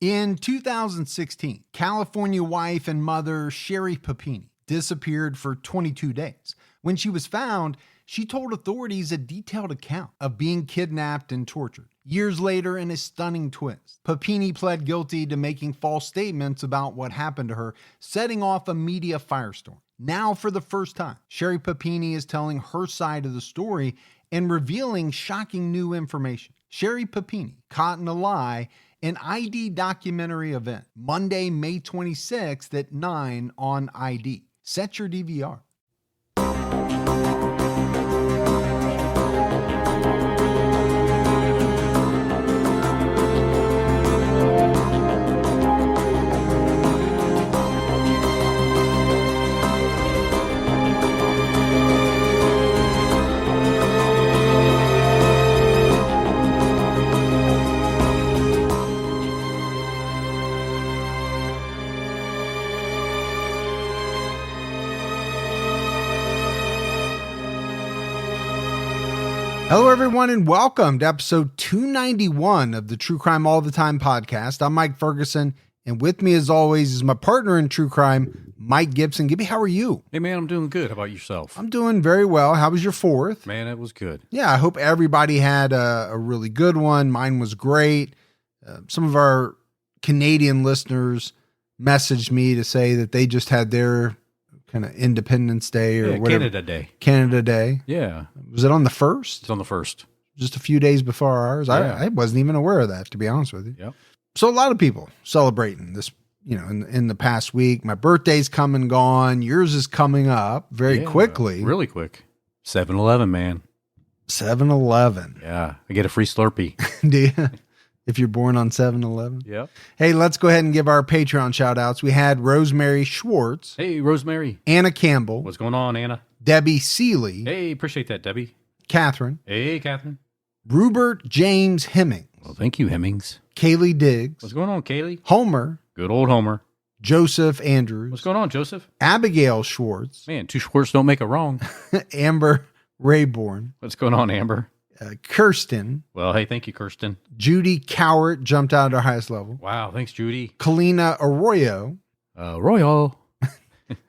In 2016, California wife and mother Sherry Papini disappeared for 22 days. When she was found, she told authorities a detailed account of being kidnapped and tortured. Years later, in a stunning twist, Papini pled guilty to making false statements about what happened to her, setting off a media firestorm. Now, for the first time, Sherry Papini is telling her side of the story and revealing shocking new information. Sherry Papini, Caught in a Lie, an ID documentary event, Monday, May 26th at 9 on ID. Set your DVR. Hello, everyone, and welcome to episode 291 of the True Crime All the Time podcast. I'm Mike Ferguson, and with me, as always, is my partner in true crime, Mike Gibson. Gibby, how are you? Hey, man, I'm doing good. How about yourself? I'm doing very well. How was your 4th? Man, it was good. Yeah, I hope everybody had a really good one. Mine was great. Some of our Canadian listeners messaged me to say that they just had their kind of Independence Day or whatever. Canada Day. Canada Day. Yeah. Was it on the 1st? It's on the 1st. Just a few days before ours. Yeah. I wasn't even aware of that, to be honest with you. Yep. So a lot of people celebrating this, in the past week. My birthday's come and gone. Yours is coming up very quickly. Really quick. 7-Eleven, man. 7-Eleven. Yeah. I get a free Slurpee. Do you? If you're born on 7-Eleven. Yep. Hey, let's go ahead and give our Patreon shout outs. We had Rosemary Schwartz. Hey, Rosemary. Anna Campbell. What's going on, Anna? Debbie Seeley. Hey, appreciate that, Debbie. Catherine. Hey, Catherine. Rupert James Hemmings. Well, thank you, Hemmings. Kaylee Diggs. What's going on, Kaylee? Homer. Good old Homer. Joseph Andrews. What's going on, Joseph? Abigail Schwartz. Man, two Schwartz don't make a wrong. Amber Rayborn. What's going on, Amber? Kirsten. Well, hey, thank you, Kirsten. Judy Cowart jumped out at our highest level. Wow, thanks, Judy. Kalina Arroyo. Royal.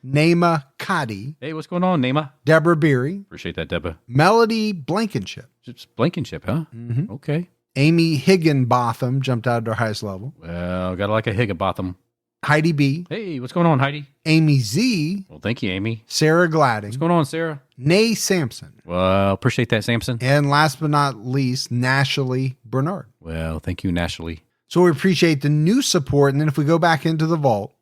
Naima Cotty. Hey, what's going on, Naima? Deborah Beery. Appreciate that, Deborah. Melody Blankenship. It's Blankenship, huh? Mm-hmm. Okay. Amy Higginbotham jumped out at our highest level. Well, gotta like a Higginbotham. Heidi B. Hey, what's going on, Heidi? Amy Z. Well, thank you, Amy. Sarah Gladding. What's going on, Sarah? Nay Sampson. Well, appreciate that, Samson. And last but not least, Nashley Bernard. Well, thank you, Nashley. So we appreciate the new support. And then if we go back into the vault,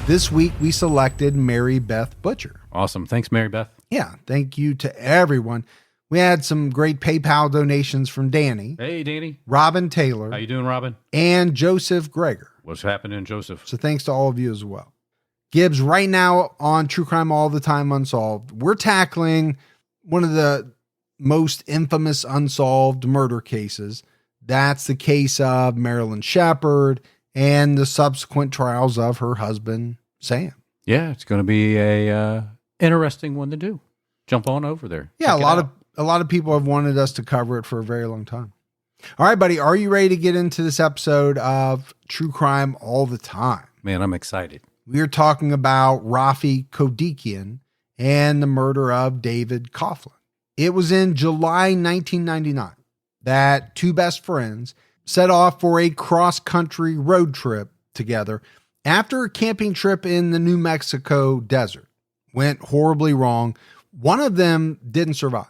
this week we selected Mary Beth Butcher. Awesome. Thanks, Mary Beth. Yeah, thank you to everyone. We had some great PayPal donations from Danny. Hey, Danny. Robin Taylor. How you doing, Robin? And Joseph Greger. What's happening, Joseph? So thanks to all of you as well. Gibbs, right now on True Crime All the Time Unsolved, we're tackling one of the most infamous unsolved murder cases. That's the case of Marilyn Shepard and the subsequent trials of her husband, Sam. Yeah, it's going to be a interesting one to do. Jump on over there. Yeah, a lot of people have wanted us to cover it for a very long time. All right, buddy, are you ready to get into this episode of True Crime All the Time? Man, I'm excited. We are talking about Raffi Kodikian and the murder of David Coughlin. It was in July 1999 that two best friends set off for a cross-country road trip together after a camping trip in the New Mexico desert. Went horribly wrong. One of them didn't survive.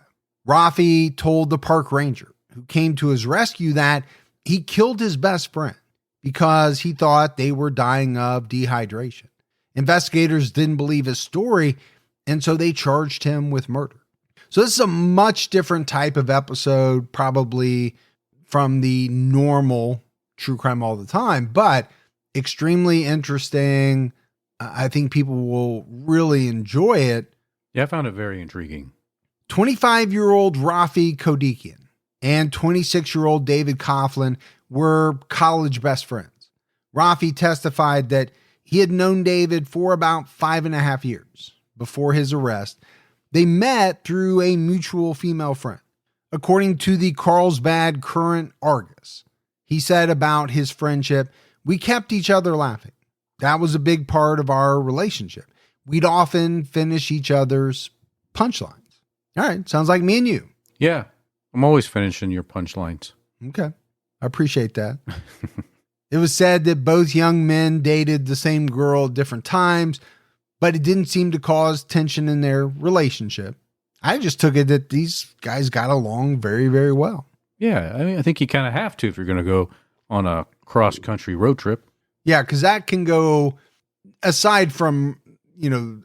Raffi told the park ranger who came to his rescue that he killed his best friend because he thought they were dying of dehydration. Investigators didn't believe his story, and so they charged him with murder. So this is a much different type of episode, probably from the normal True Crime All the Time, but extremely interesting. I think people will really enjoy it. Yeah, I found it very intriguing. 25-year-old Raffi Kodikian and 26-year-old David Coughlin were college best friends. Raffi testified that he had known David for about 5.5 years before his arrest. They met through a mutual female friend. According to the Carlsbad Current Argus, He said about his friendship, "We kept each other laughing. That was a big part of our relationship. We'd often finish each other's punchlines." All right. Sounds like me and you. Yeah. I'm always finishing your punchlines. Okay. I appreciate that. It was said that both young men dated the same girl at different times, but it didn't seem to cause tension in their relationship. I just took it that these guys got along very, very well. Yeah. I mean, I think you kind of have to if you're going to go on a cross-country road trip. Yeah, because that can go, aside from,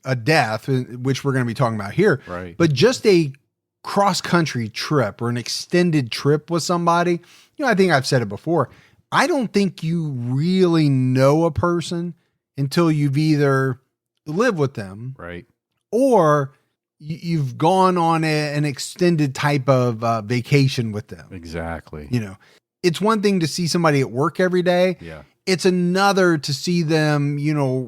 a death, which we're going to be talking about here, Right. but just a cross-country trip or an extended trip with somebody, I think I've said it before. I don't think you really know a person until you've either lived with them, Right. or you've gone on an extended type of vacation with them. Exactly. It's one thing to see somebody at work every day. Yeah. It's another to see them,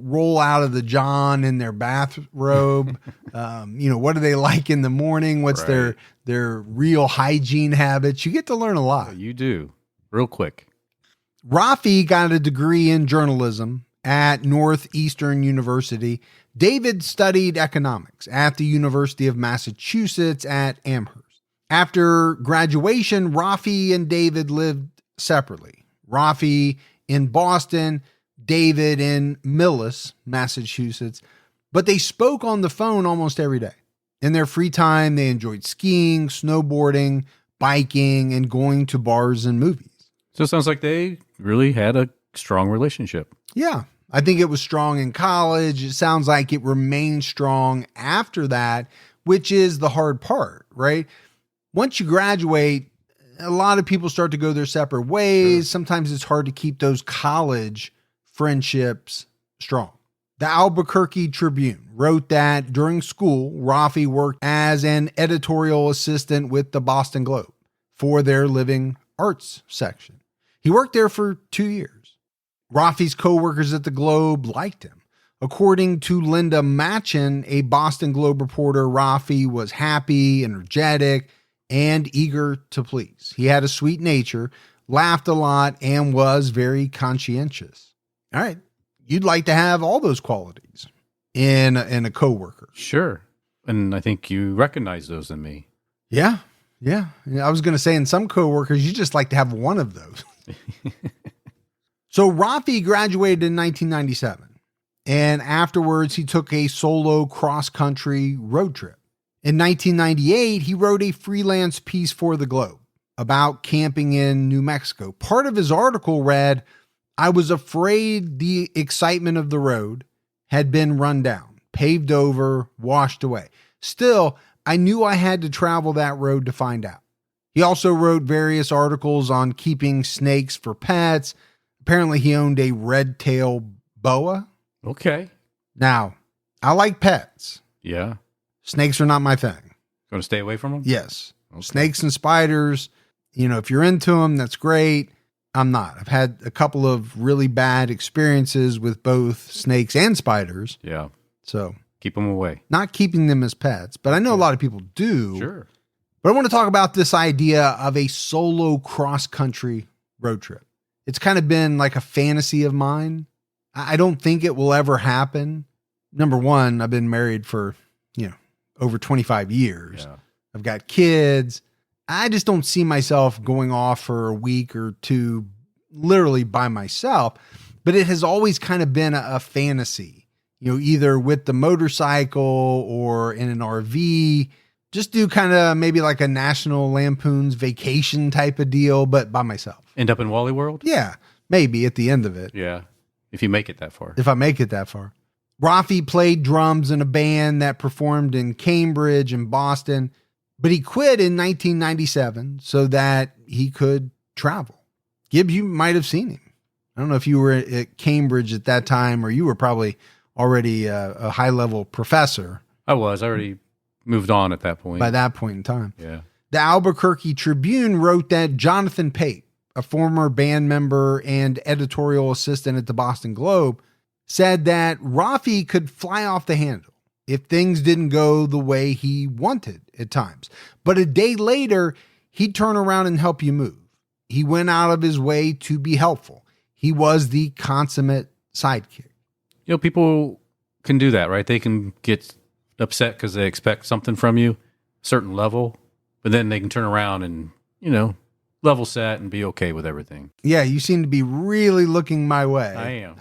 roll out of the John in their bathrobe. What are they like in the morning? What's Right. their real hygiene habits? You get to learn a lot. You do. Real quick. Raffi got a degree in journalism at Northeastern University. David studied economics at the University of Massachusetts at Amherst. After graduation, Raffi and David lived separately. Raffi in Boston, David in Millis, Massachusetts, but they spoke on the phone almost every day. In their free time, they enjoyed skiing, snowboarding, biking, and going to bars and movies. So it sounds like they really had a strong relationship. Yeah, I think it was strong in college. It sounds like it remained strong after that, which is the hard part, right? Once you graduate, a lot of people start to go their separate ways. Sure. Sometimes it's hard to keep those college friendships strong. The Albuquerque Tribune wrote that during school, Raffi worked as an editorial assistant with the Boston Globe for their living arts section. He worked there for 2 years. Raffi's coworkers at the Globe liked him. According to Linda Machin, a Boston Globe reporter, Raffi was happy, energetic, and eager to please. He had a sweet nature, laughed a lot, and was very conscientious. All right. You'd like to have all those qualities in a coworker. Sure. And I think you recognize those in me. Yeah. Yeah. I was going to say in some coworkers, you just like to have one of those. So Raffi graduated in 1997, and afterwards he took a solo cross-country road trip. In 1998, he wrote a freelance piece for the Globe about camping in New Mexico. Part of his article read, "I was afraid the excitement of the road had been run down, paved over, washed away. Still, I knew I had to travel that road to find out." He also wrote various articles on keeping snakes for pets. Apparently, he owned a red-tailed boa. Okay. Now, I like pets. Yeah. Snakes are not my thing. Going to stay away from them? Yes. Okay. Snakes and spiders, if you're into them, that's great. I'm not. I've had a couple of really bad experiences with both snakes and spiders. Yeah. So keep them away. Not keeping them as pets, but I know a lot of people do. Sure. But I want to talk about this idea of a solo cross-country road trip. It's kind of been like a fantasy of mine. I don't think it will ever happen. Number one, I've been married for, over 25 years. Yeah. I've got kids. I just don't see myself going off for a week or two, literally by myself. But it has always kind of been a fantasy, either with the motorcycle or in an RV. Just do kind of maybe like a National Lampoon's Vacation type of deal, but by myself. End up in Wally World? Yeah, maybe at the end of it. Yeah, if you make it that far. If I make it that far. Raffi played drums in a band that performed in Cambridge and Boston, but he quit in 1997 so that he could travel. Gibbs, you might have seen him. I don't know if you were at Cambridge at that time or you were probably already a high-level professor. I already moved on at that point. By that point in time. Yeah. The Albuquerque Tribune wrote that Jonathan Pape, a former band member and editorial assistant at the Boston Globe, said that Raffi could fly off the handle if things didn't go the way he wanted at times. But a day later, he'd turn around and help you move. He went out of his way to be helpful. He was the consummate sidekick. People can do that, right? They can get upset because they expect something from you, a certain level, but then they can turn around and, level set and be okay with everything. Yeah, you seem to be really looking my way. I am.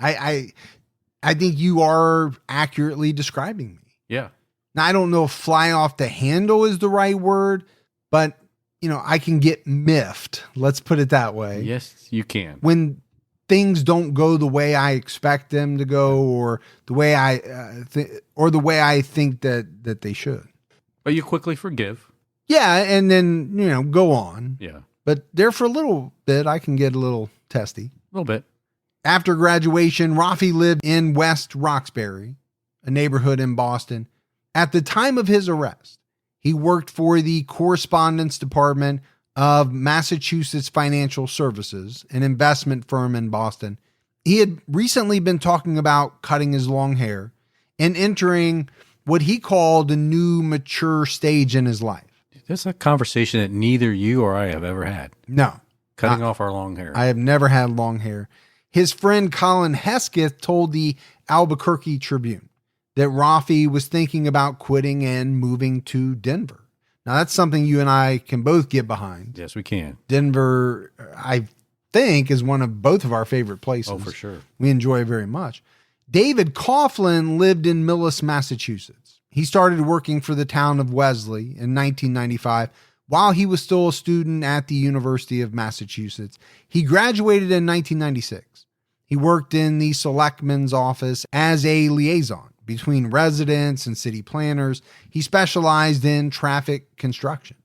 I think you are accurately describing me. Yeah. Now, I don't know if fly off the handle is the right word, but, I can get miffed. Let's put it that way. Yes, you can. When things don't go the way I expect them to go, or the way I think that they should. But you quickly forgive. Yeah, and then, go on. Yeah. But there for a little bit, I can get a little testy. A little bit. After graduation, Raffi lived in West Roxbury, a neighborhood in Boston. At the time of his arrest, he worked for the Correspondence Department of Massachusetts Financial Services, an investment firm in Boston. He had recently been talking about cutting his long hair and entering what he called a new mature stage in his life. That's a conversation that neither you or I have ever had. No. Cutting off our long hair. I have never had long hair. His friend Colin Hesketh told the Albuquerque Tribune that Raffi was thinking about quitting and moving to Denver. Now, that's something you and I can both get behind. Yes, we can. Denver, I think, is one of both of our favorite places. Oh, for sure. We enjoy it very much. David Coughlin lived in Millis, Massachusetts. He started working for the town of Wellesley in 1995 while he was still a student at the University of Massachusetts. He graduated in 1996. He worked in the selectman's office as a liaison between residents and city planners. He specialized in traffic construction.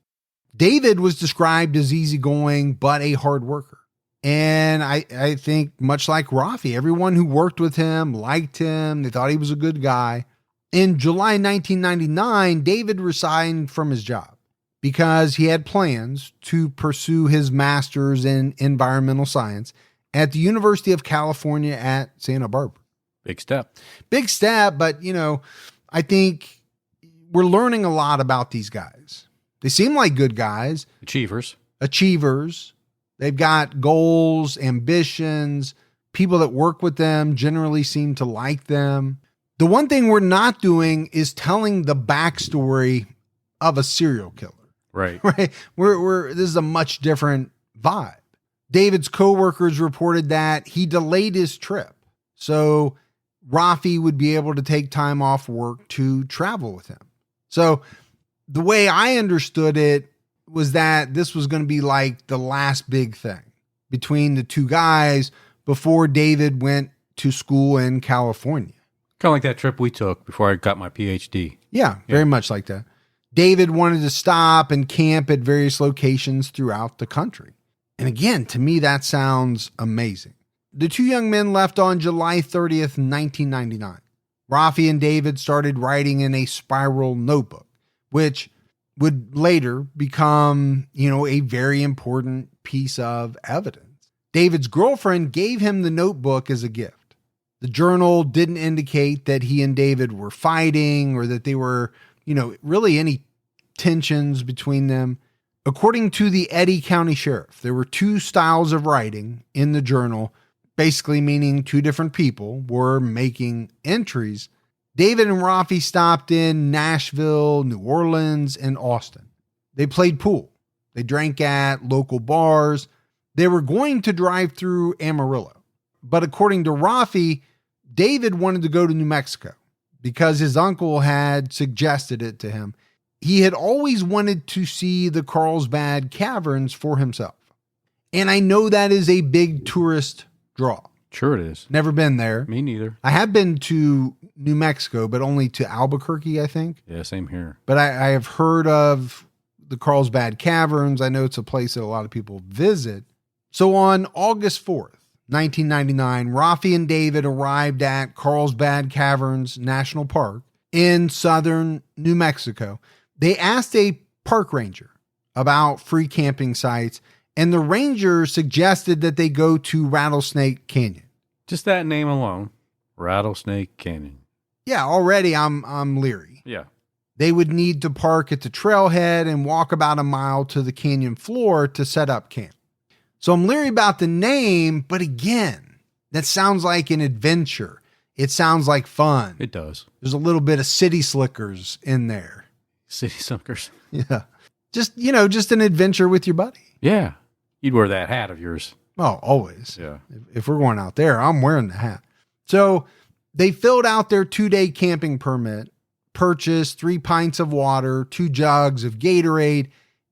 David was described as easygoing, but a hard worker. And I think much like Raffi, everyone who worked with him liked him. They thought he was a good guy. In July 1999, David resigned from his job because he had plans to pursue his master's in environmental science at the University of California at Santa Barbara. Big step. Big step, but, I think we're learning a lot about these guys. They seem like good guys. Achievers. They've got goals, ambitions. People that work with them generally seem to like them. The one thing we're not doing is telling the backstory of a serial killer. Right. Right. This is a much different vibe. David's coworkers reported that he delayed his trip, so Raffi would be able to take time off work to travel with him. So the way I understood it was that this was going to be like the last big thing between the two guys before David went to school in California. Kind of like that trip we took before I got my PhD. Yeah, very much like that. David wanted to stop and camp at various locations throughout the country. And again, to me, that sounds amazing. The two young men left on July 30th, 1999. Raffi and David started writing in a spiral notebook, which would later become, a very important piece of evidence. David's girlfriend gave him the notebook as a gift. The journal didn't indicate that he and David were fighting or that they were, really any tensions between them. According to the Eddy County Sheriff, there were two styles of writing in the journal, basically meaning two different people were making entries. David and Raffi stopped in Nashville, New Orleans, and Austin. They played pool. They drank at local bars. They were going to drive through Amarillo. But according to Raffi, David wanted to go to New Mexico because his uncle had suggested it to him. He had always wanted to see the Carlsbad Caverns for himself. And I know that is a big tourist draw. Sure it is. Never been there. Me neither. I have been to New Mexico, but only to Albuquerque, I think. Yeah, same here. But I have heard of the Carlsbad Caverns. I know it's a place that a lot of people visit. So on August 4th, 1999, Raffi and David arrived at Carlsbad Caverns National Park in southern New Mexico. They asked a park ranger about free camping sites, and the ranger suggested that they go to Rattlesnake Canyon. Just that name alone, Rattlesnake Canyon. Yeah, already I'm leery. Yeah. They would need to park at the trailhead and walk about a mile to the canyon floor to set up camp. So I'm leery about the name, but again, that sounds like an adventure. It sounds like fun. It does. There's a little bit of city slickers in there. City slickers. Yeah. Just an adventure with your buddy. Yeah. You'd wear that hat of yours. Oh, always. Yeah. If we're going out there, I'm wearing the hat. So they filled out their 2-day camping permit, purchased 3 pints of water, 2 jugs of Gatorade,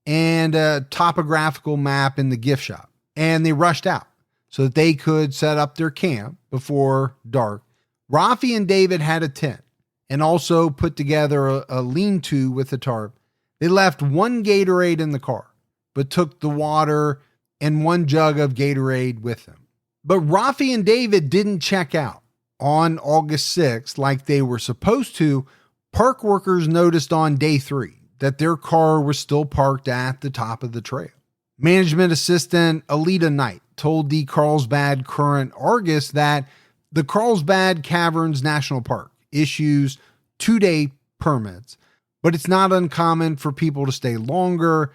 and a topographical map in the gift shop. And they rushed out so that they could set up their camp before dark. Raffi and David had a tent and also put together a lean-to with a tarp. They left 1 Gatorade in the car, but took the water and 1 jug of Gatorade with them. But Raffi and David didn't check out on August 6th like they were supposed to. Park workers noticed on day 3 that their car was still parked at the top of the trail. Management assistant Alita Knight told the Carlsbad Current-Argus that the Carlsbad Caverns National Park issues 2-day permits, but it's not uncommon for people to stay longer.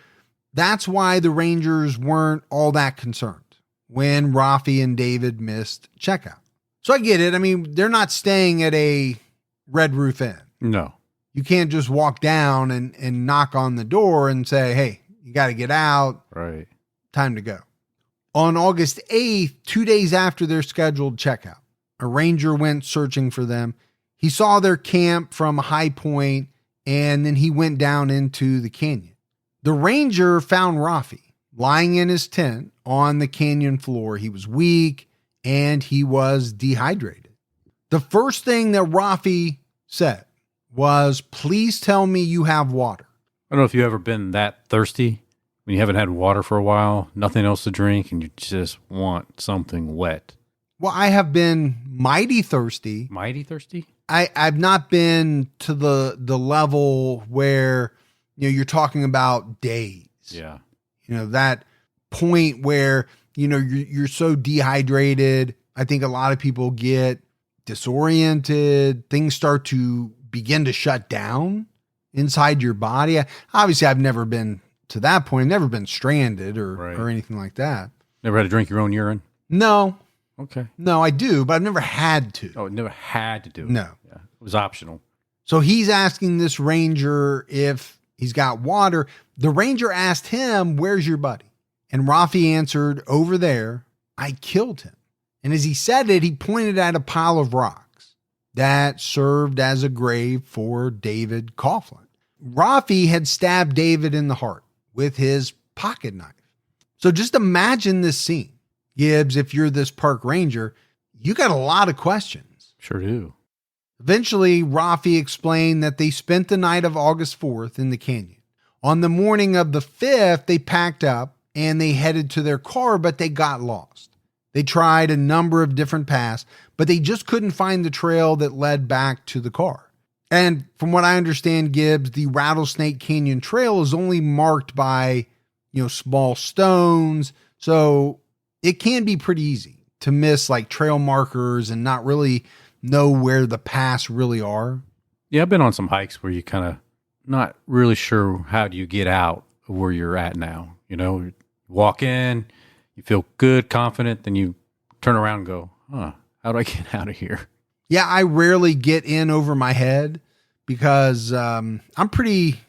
That's why the Rangers weren't all that concerned when Raffi and David missed checkout. So I get it. I mean, they're not staying at a Red Roof Inn. No. You can't just walk down and knock on the door and say, hey, you got to get out. Right. Time to go. On August 8th, 2 days after their scheduled checkout, a ranger went searching for them. He saw their camp from a high point, and then he went down into the canyon. The ranger found Raffi lying in his tent on the canyon floor. He was weak and he was dehydrated. The first thing that Raffi said was, please tell me you have water. I don't know if you've ever been that thirsty when you haven't had water for a while, nothing else to drink, and you just want something wet. Well, I have been mighty thirsty. Mighty thirsty? I've not been to the level where, you're talking about days. Yeah. That point where, you're so dehydrated. I think a lot of people get disoriented. Things start to begin to shut down inside your body. Obviously, I've never been to that point. I've never been stranded or anything like that. Never had to drink your own urine? No. Okay. No, I do, but I've never had to. Oh, never had to do it? No. Yeah, it was optional. So he's asking this ranger if he's got water. The ranger asked him, where's your buddy? And Raffi answered, over there. I killed him. And as he said it, he pointed at a pile of rocks that served as a grave for David Coughlin. Raffi had stabbed David in the heart with his pocket knife. So just imagine this scene. Gibbs, if you're this park ranger, you got a lot of questions. Sure do. Eventually, Raffi explained that they spent the night of August 4th in the canyon. On the morning of the 5th, they packed up and they headed to their car, but they got lost. They tried a number of different paths, but they just couldn't find the trail that led back to the car. And from what I understand, Gibbs, the Rattlesnake Canyon Trail is only marked by, small stones. So it can be pretty easy to miss like trail markers and not really know where the paths really are. Yeah, I've been on some hikes where you kind of not really sure how do you get out of where you're at now. You walk in, you feel good, confident, then you turn around and go, how do I get out of here? Yeah, I rarely get in over my head because I'm pretty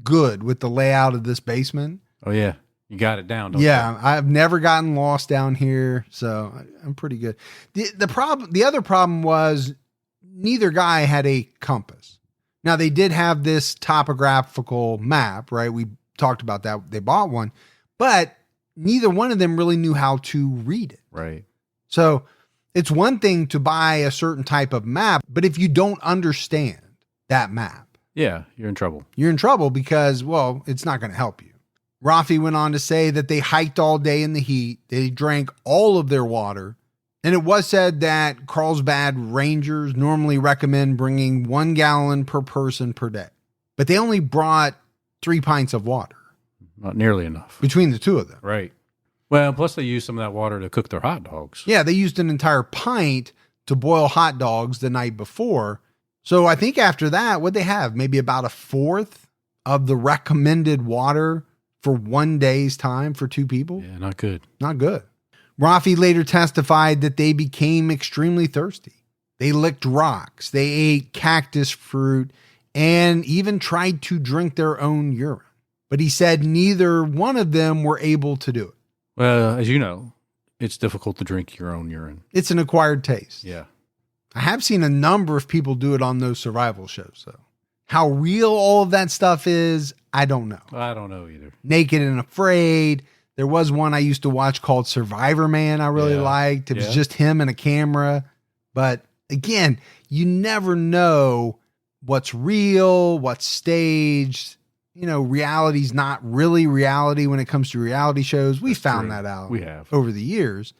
good with the layout of this basement. Oh, yeah. You got it down, don't you? Yeah, I've never gotten lost down here, so I'm pretty good. The other problem was neither guy had a compass. Now, they did have this topographical map, right? We talked about that. They bought one, but neither one of them really knew how to read it. Right. So it's one thing to buy a certain type of map, but if you don't understand that map, yeah, you're in trouble. You're in trouble because, well, it's not going to help you. Raffi went on to say that they hiked all day in the heat. They drank all of their water. And it was said that Carlsbad Rangers normally recommend bringing 1 gallon per person per day. But they only brought 3 pints of water. Not nearly enough. Between the two of them. Right. Well, plus they used some of that water to cook their hot dogs. Yeah, they used an entire pint to boil hot dogs the night before. So I think after that, what'd they have? Maybe about a fourth of the recommended water for one day's time for two people. Yeah, not good. Not good. Raffi later testified that they became extremely thirsty. They licked rocks, they ate cactus fruit, and even tried to drink their own urine. But he said neither one of them were able to do it. Well, as you know, it's difficult to drink your own urine. It's an acquired taste. Yeah. I have seen a number of people do it on those survival shows, though. How real all of that stuff is, I don't know. I don't know either. Naked and Afraid. There was one I used to watch called Survivor Man I really liked. It was just him and a camera. But again, you never know what's real, what's staged. You know, reality's not really reality when it comes to reality shows. We found that out. We have. Over the years.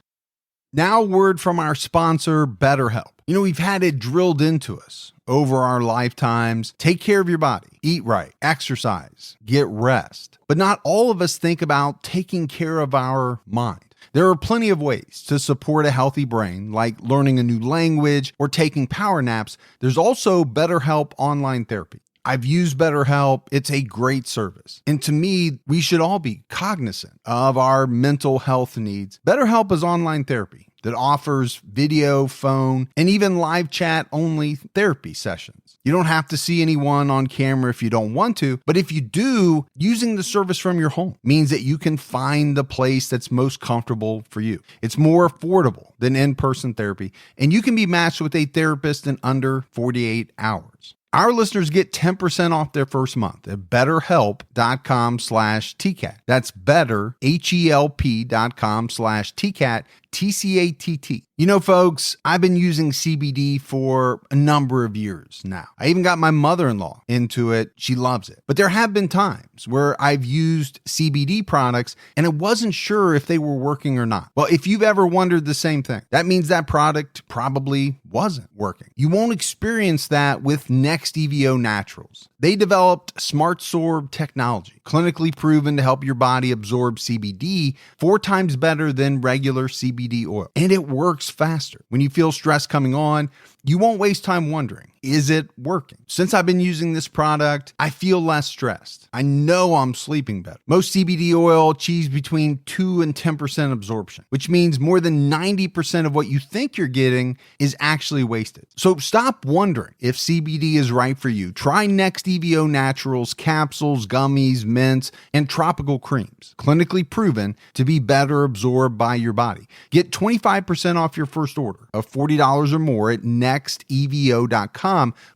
Now, word from our sponsor, BetterHelp. You know, we've had it drilled into us over our lifetimes. Take care of your body, eat right, exercise, get rest. But not all of us think about taking care of our mind. There are plenty of ways to support a healthy brain, like learning a new language or taking power naps. There's also BetterHelp online therapy. I've used BetterHelp. It's a great service. And to me, we should all be cognizant of our mental health needs. BetterHelp is online therapy that offers video, phone, and even live chat only therapy sessions. You don't have to see anyone on camera if you don't want to, but if you do, using the service from your home means that you can find the place that's most comfortable for you. It's more affordable than in-person therapy, and you can be matched with a therapist in under 48 hours. Our listeners get 10% off their first month at betterhelp.com/TCAT. That's betterhelp.com/TCAT, TCATT. You know, folks, I've been using CBD for a number of years now. I even got my mother-in-law into it. She loves it. But there have been times where I've used CBD products and I wasn't sure if they were working or not. Well, if you've ever wondered the same thing, that means that product probably wasn't working. You won't experience that with Next EVO Naturals. They developed SmartSorb technology, clinically proven to help your body absorb CBD 4 times better than regular CBD oil. And it works faster. When you feel stress coming on, you won't waste time wondering, is it working? Since I've been using this product, I feel less stressed. I know I'm sleeping better. Most CBD oil achieves between 2 and 10% absorption, which means more than 90% of what you think you're getting is actually wasted. So stop wondering if CBD is right for you. Try Next EVO Naturals capsules, gummies, mints, and tropical creams, clinically proven to be better absorbed by your body. Get 25% off your first order of $40 or more at nextevo.com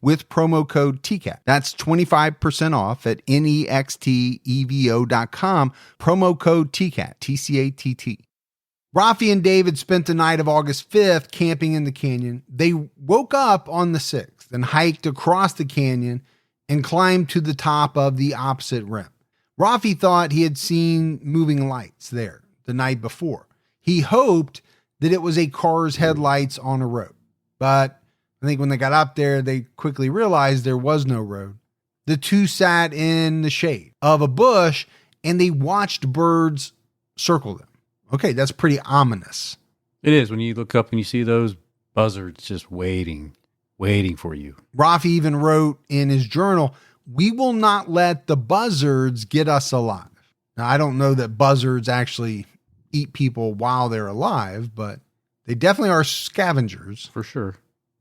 with promo code TCAT. That's 25% off at nextevo.com, promo code TCAT, TCATT. Raffi and David spent the night of August 5th camping in the canyon. They woke up on the 6th and hiked across the canyon and climbed to the top of the opposite rim. Raffi thought he had seen moving lights there the night before. He hoped that it was a car's headlights on a road. But I think when they got up there, they quickly realized there was no road. The two sat in the shade of a bush and they watched birds circle them. Okay, that's pretty ominous. It is when you look up and you see those buzzards just waiting for you. Raffi even wrote in his journal, "We will not let the buzzards get us alive." Now, I don't know that buzzards actually eat people while they're alive, but they definitely are scavengers. For sure.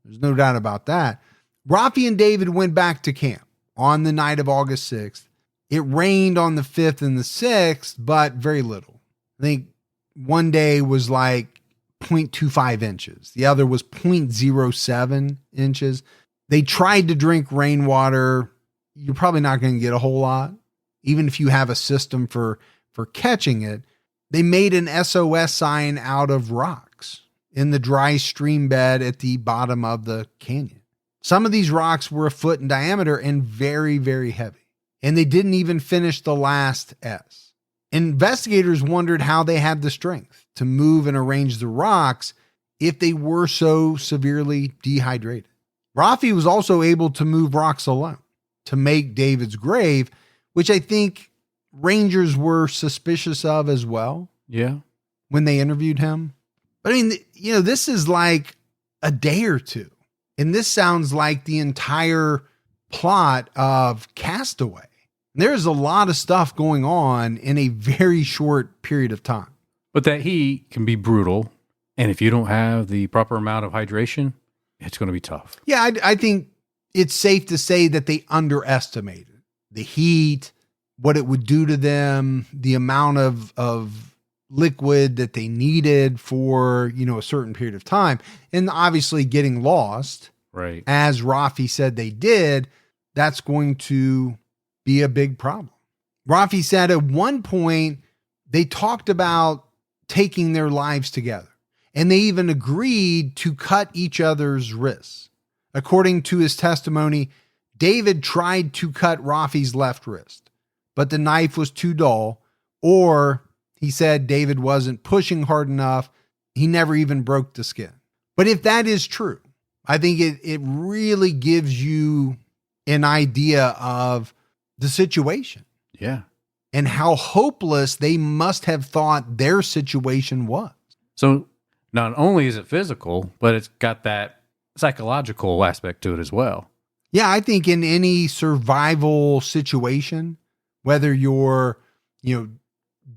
There's no doubt about that. Raffi and David went back to camp on the night of August 6th. It rained on the 5th and the 6th, but very little. I think one day was like 0.25 inches. The other was 0.07 inches. They tried to drink rainwater. You're probably not going to get a whole lot, even if you have a system for catching it. They made an SOS sign out of rocks in the dry stream bed at the bottom of the canyon. Some of these rocks were a foot in diameter and very, very heavy. And they didn't even finish the last S. Investigators wondered how they had the strength to move and arrange the rocks if they were so severely dehydrated. Raffi was also able to move rocks alone to make David's grave, which I think rangers were suspicious of as well. Yeah. When they interviewed him. But I mean, you know, this is like a day or two. And this sounds like the entire plot of Castaway. There's a lot of stuff going on in a very short period of time. But that heat can be brutal. And if you don't have the proper amount of hydration, it's going to be tough. Yeah, I think it's safe to say that they underestimated the heat, what it would do to them, the amount of liquid that they needed for, a certain period of time. And obviously getting lost, right, as Raffi said they did, that's going to be a big problem. Raffi said at one point they talked about taking their lives together, and they even agreed to cut each other's wrists. According to his testimony, David tried to cut Raffi's left wrist, but the knife was too dull, or he said David wasn't pushing hard enough. He never even broke the skin. But if that is true, I think it really gives you an idea of the situation. Yeah. And how hopeless they must have thought their situation was. So not only is it physical, but it's got that psychological aspect to it as well. Yeah, I think in any survival situation, whether you're,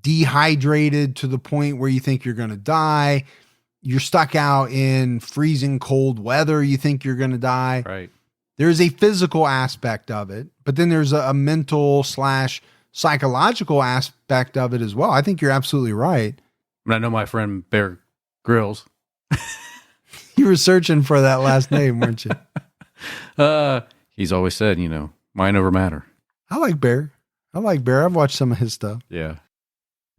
dehydrated to the point where you think you're going to die, you're stuck out in freezing cold weather, you think you're going to die. Right. There's a physical aspect of it, but then there's a mental / psychological aspect of it as well. I think you're absolutely right. And I know my friend Bear Grylls. You were searching for that last name, weren't you? He's always said, mind over matter. I like Bear. I've watched some of his stuff. Yeah.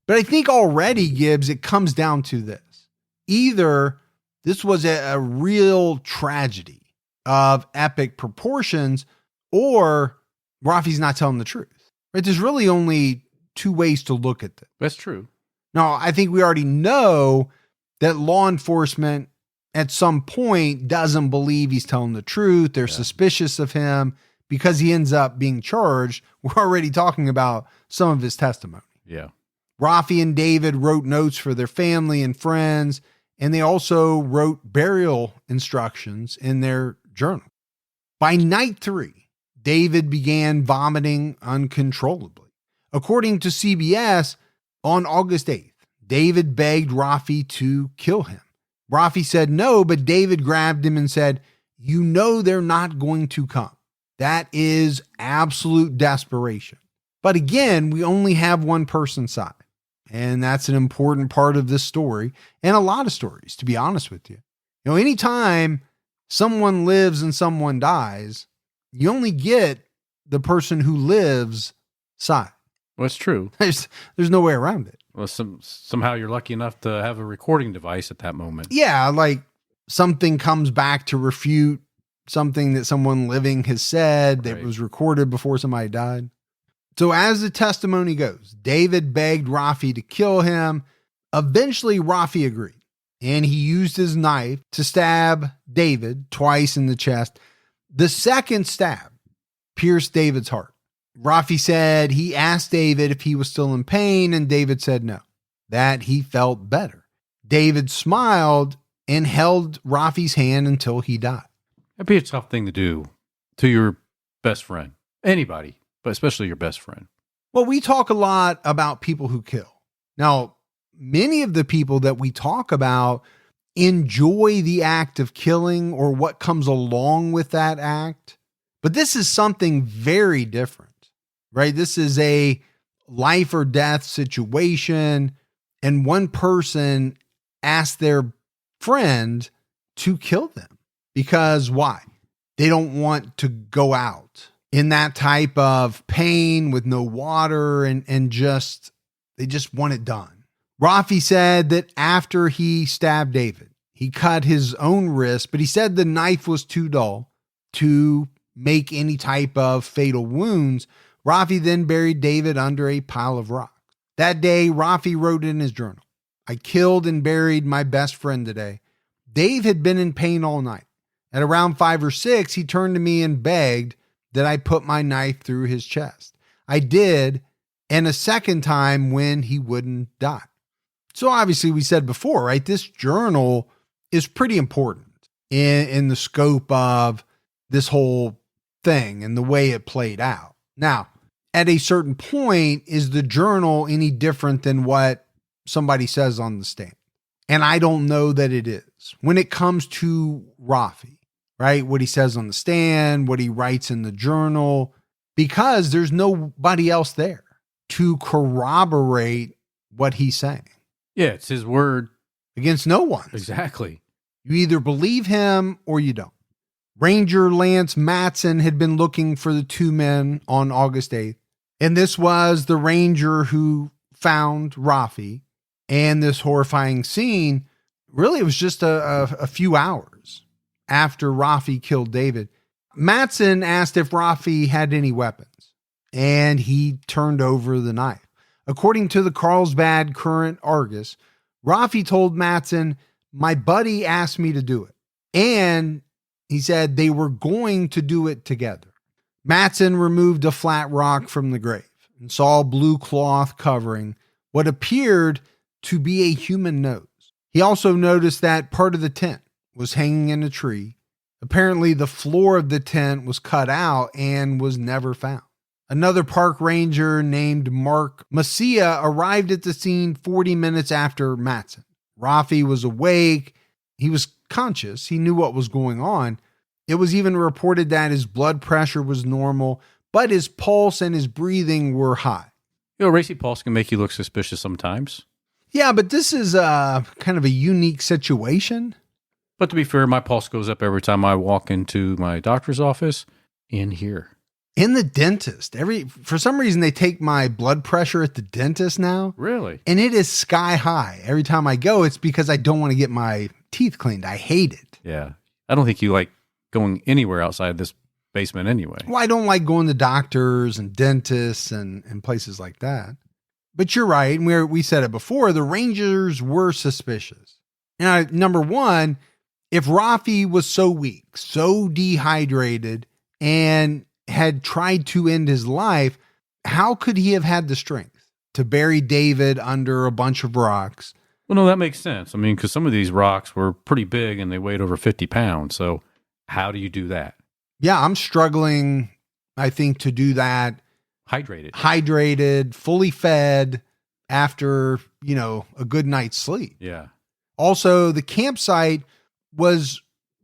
But I think already, Gibbs, it comes down to this. Either this was a real tragedy of epic proportions, or Raffi's not telling the truth. Right? There's really only two ways to look at this. That's true. Now, I think we already know that law enforcement at some point doesn't believe he's telling the truth. They're suspicious of him because he ends up being charged. We're already talking about some of his testimony. Yeah. Raffi and David wrote notes for their family and friends, and they also wrote burial instructions in their journal. By night 3, David began vomiting uncontrollably. According to CBS, on August 8th, David begged Raffi to kill him. Raffi said no, but David grabbed him and said, they're not going to come. That is absolute desperation. But again, we only have one person's side. And that's an important part of this story and a lot of stories, to be honest with you. Anytime someone lives and someone dies, you only get the person who lives side. Well, it's true. There's no way around it. Well, somehow you're lucky enough to have a recording device at that moment. Yeah, like something comes back to refute something that someone living has said that was recorded before somebody died. So as the testimony goes, David begged Raffi to kill him. Eventually, Raffi agreed, and he used his knife to stab David twice in the chest. The second stab pierced David's heart. Raffi said he asked David if he was still in pain, and David said no, that he felt better. David smiled and held Raffi's hand until he died. That'd be a tough thing to do to your best friend. Anybody, but especially your best friend. Well, we talk a lot about people who kill. Now, many of the people that we talk about enjoy the act of killing or what comes along with that act. But this is something very different, right? This is a life or death situation. And one person asked their friend to kill them because why? They don't want to go out in that type of pain with no water and they just want it done. Raffi said that after he stabbed David, he cut his own wrist, but he said the knife was too dull to make any type of fatal wounds. Raffi then buried David under a pile of rocks. That day, Raffi wrote in his journal, "I killed and buried my best friend today. Dave had been in pain all night. At around 5 or 6, he turned to me and begged that I put my knife through his chest. I did, and a second time when he wouldn't die." So obviously we said before, right? This journal is pretty important in the scope of this whole thing and the way it played out. Now, at a certain point, is the journal any different than what somebody says on the stand? And I don't know that it is. When it comes to Raffi, right? What he says on the stand, what he writes in the journal, because there's nobody else there to corroborate what he's saying. Yeah, it's his word against no one. Exactly. You either believe him or you don't. Ranger Lance Matson had been looking for the two men on August 8th. And this was the ranger who found Raffi. And this horrifying scene, really, it was just a few hours after Raffi killed David. Matson asked if Raffi had any weapons, and he turned over the knife. According to the Carlsbad Current Argus, Raffi told Matson, "My buddy asked me to do it." And he said they were going to do it together. Matson removed a flat rock from the grave and saw a blue cloth covering what appeared to be a human nose. He also noticed that part of the tent was hanging in a tree. Apparently, the floor of the tent was cut out and was never found. Another park ranger named Mark Macia arrived at the scene 40 minutes after Matson. Raffi was awake. He was conscious. He knew what was going on. It was even reported that his blood pressure was normal, but his pulse and his breathing were high. You know, racy pulse can make you look suspicious sometimes. Yeah, but this is kind of a unique situation. But to be fair, my pulse goes up every time I walk into my doctor's office in here. In the dentist. For some reason, they take my blood pressure at the dentist now. Really? And it is sky high. Every time I go, it's because I don't want to get my teeth cleaned. I hate it. Yeah. I don't think you like going anywhere outside this basement anyway. Well, I don't like going to doctors and dentists and places like that. But you're right. And we said it before, the Rangers were suspicious. Now, number one, if Raffi was so weak, so dehydrated, and had tried to end his life, how could he have had the strength to bury David under a bunch of rocks? Well, no, that makes sense. I mean, because some of these rocks were pretty big and they weighed over 50 pounds. So how do you do that? Yeah, I'm struggling, I think, to do that. Hydrated, fully fed after, a good night's sleep. Yeah. Also, the campsite was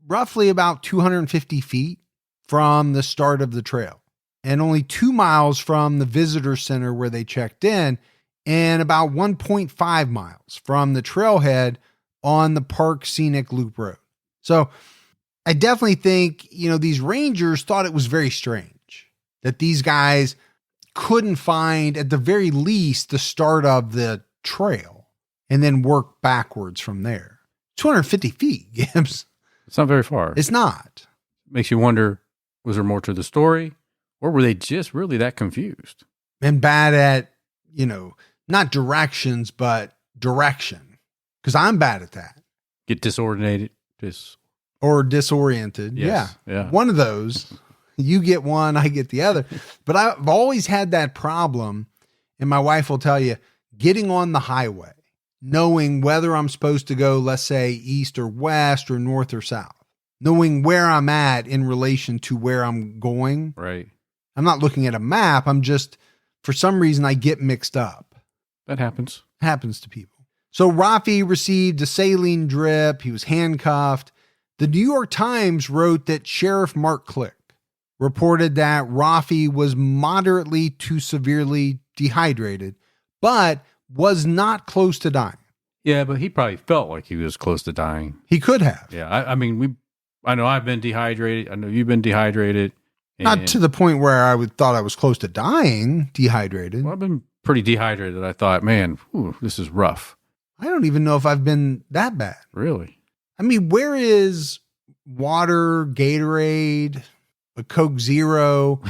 roughly about 250 feet from the start of the trail and only 2 miles from the visitor center where they checked in and about 1.5 miles from the trailhead on the Park Scenic Loop Road. So I definitely think, these rangers thought it was very strange that these guys couldn't find, at the very least, the start of the trail and then work backwards from there. 250 feet, Gibbs. It's not very far. It's not. Makes you wonder, was there more to the story, or were they just really that confused? And bad at, not directions, but direction. Because I'm bad at that. Get disoriented. Or disoriented. Yes. Yeah. One of those. You get one, I get the other. But I've always had that problem, and my wife will tell you, getting on the highway, knowing whether I'm supposed to go, let's say, east or west or north or south, knowing where I'm at in relation to where I'm going. Right. I'm not looking at a map. I'm just, for some reason, I get mixed up. That happens. Happens to people. So Raffi received a saline drip. He was handcuffed. The New York Times wrote that Sheriff Mark Click reported that Raffi was moderately to severely dehydrated, but was not close to dying. Yeah, but he probably felt like he was close to dying. He could have. Yeah, I mean, I know I've been dehydrated. I know you've been dehydrated. Not to the point where I thought I was close to dying, dehydrated. Well, I've been pretty dehydrated. I thought, man, this is rough. I don't even know if I've been that bad. Really? I mean, where is water, Gatorade, a Coke Zero,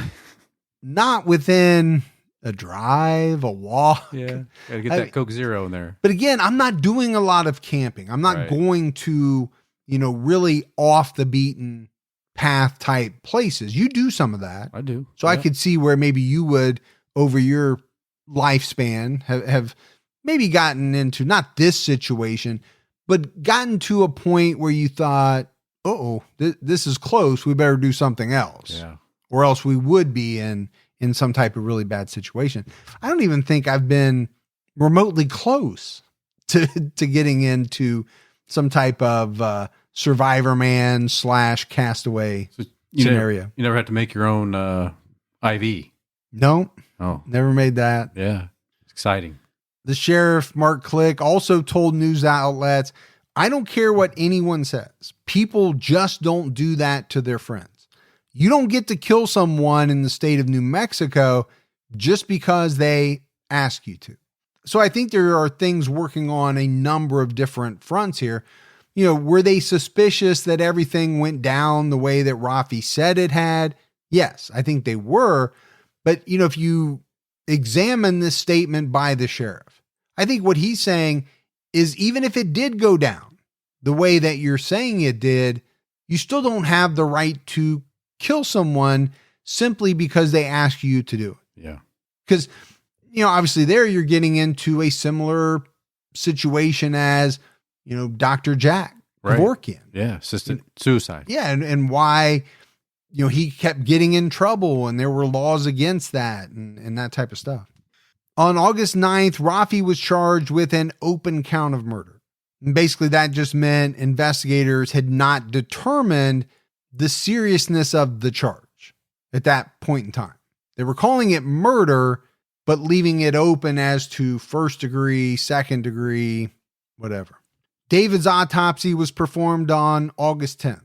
not within a drive, a walk? Yeah, gotta get that Coke Zero in there. But again, I'm not doing a lot of camping. I'm not going to, really off the beaten path type places. You do some of that. I do. So I could see where maybe you would, over your lifespan, have maybe gotten into, not this situation, but gotten to a point where you thought, this is close. We better do something else. Yeah. Or else we would be in in some type of really bad situation. I don't even think I've been remotely close to getting into some type of Survivor Man / Castaway scenario. You never had to make your own IV? No. Oh. Never made that. Yeah. It's exciting. The sheriff, Mark Click, also told news outlets, I don't care what anyone says. People just don't do that to their friends. You don't get to kill someone in the state of New Mexico just because they ask you to. So I think there are things working on a number of different fronts here. Were they suspicious that everything went down the way that Raffi said it had? Yes, I think they were. But, if you examine this statement by the sheriff, I think what he's saying is even if it did go down the way that you're saying it did, you still don't have the right to kill someone simply because they ask you to do it. Yeah. Because, obviously there you're getting into a similar situation as, Dr. Jack Kevorkian. Yeah. Assisted suicide. Yeah. And why, he kept getting in trouble and there were laws against that and that type of stuff. On August 9th, Raffi was charged with an open count of murder. And basically that just meant investigators had not determined the seriousness of the charge at that point in time. They were calling it murder, but leaving it open as to first degree, second degree, whatever. David's autopsy was performed on August 10th.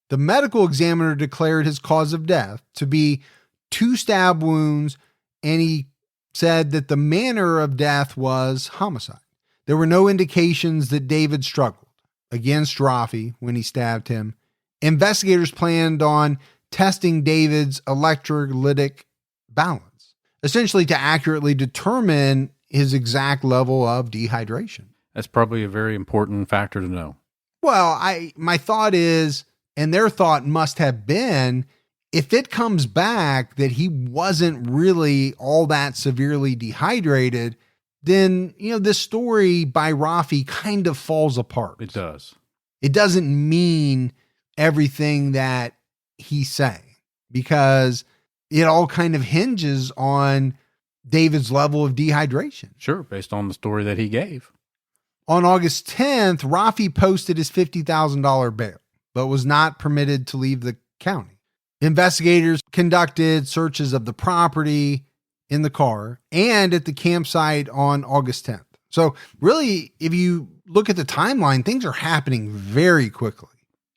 The medical examiner declared his cause of death to be 2 stab wounds, and he said that the manner of death was homicide. There were no indications that David struggled against Raffi when he stabbed him. Investigators planned on testing David's electrolytic balance, essentially to accurately determine his exact level of dehydration. That's probably a very important factor to know. Well, my thought is, and their thought must have been, if it comes back that he wasn't really all that severely dehydrated, then, this story by Raffi kind of falls apart. It does. It doesn't mean everything that he's saying because it all kind of hinges on David's level of dehydration. Sure, based on the story that he gave. On August 10th, Raffi posted his $50,000 bail, but was not permitted to leave the county. Investigators conducted searches of the property, in the car, and at the campsite on August 10th. So really, if you look at the timeline, things are happening very quickly.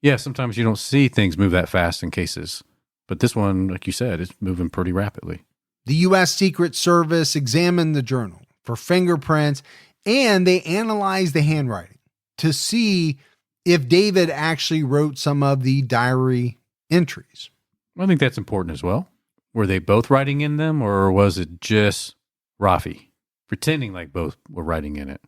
Yeah, sometimes you don't see things move that fast in cases. But this one, like you said, is moving pretty rapidly. The U.S. Secret Service examined the journal for fingerprints, and they analyzed the handwriting to see if David actually wrote some of the diary entries. I think that's important as well. Were they both writing in them, or was it just Raffi pretending like both were writing in it?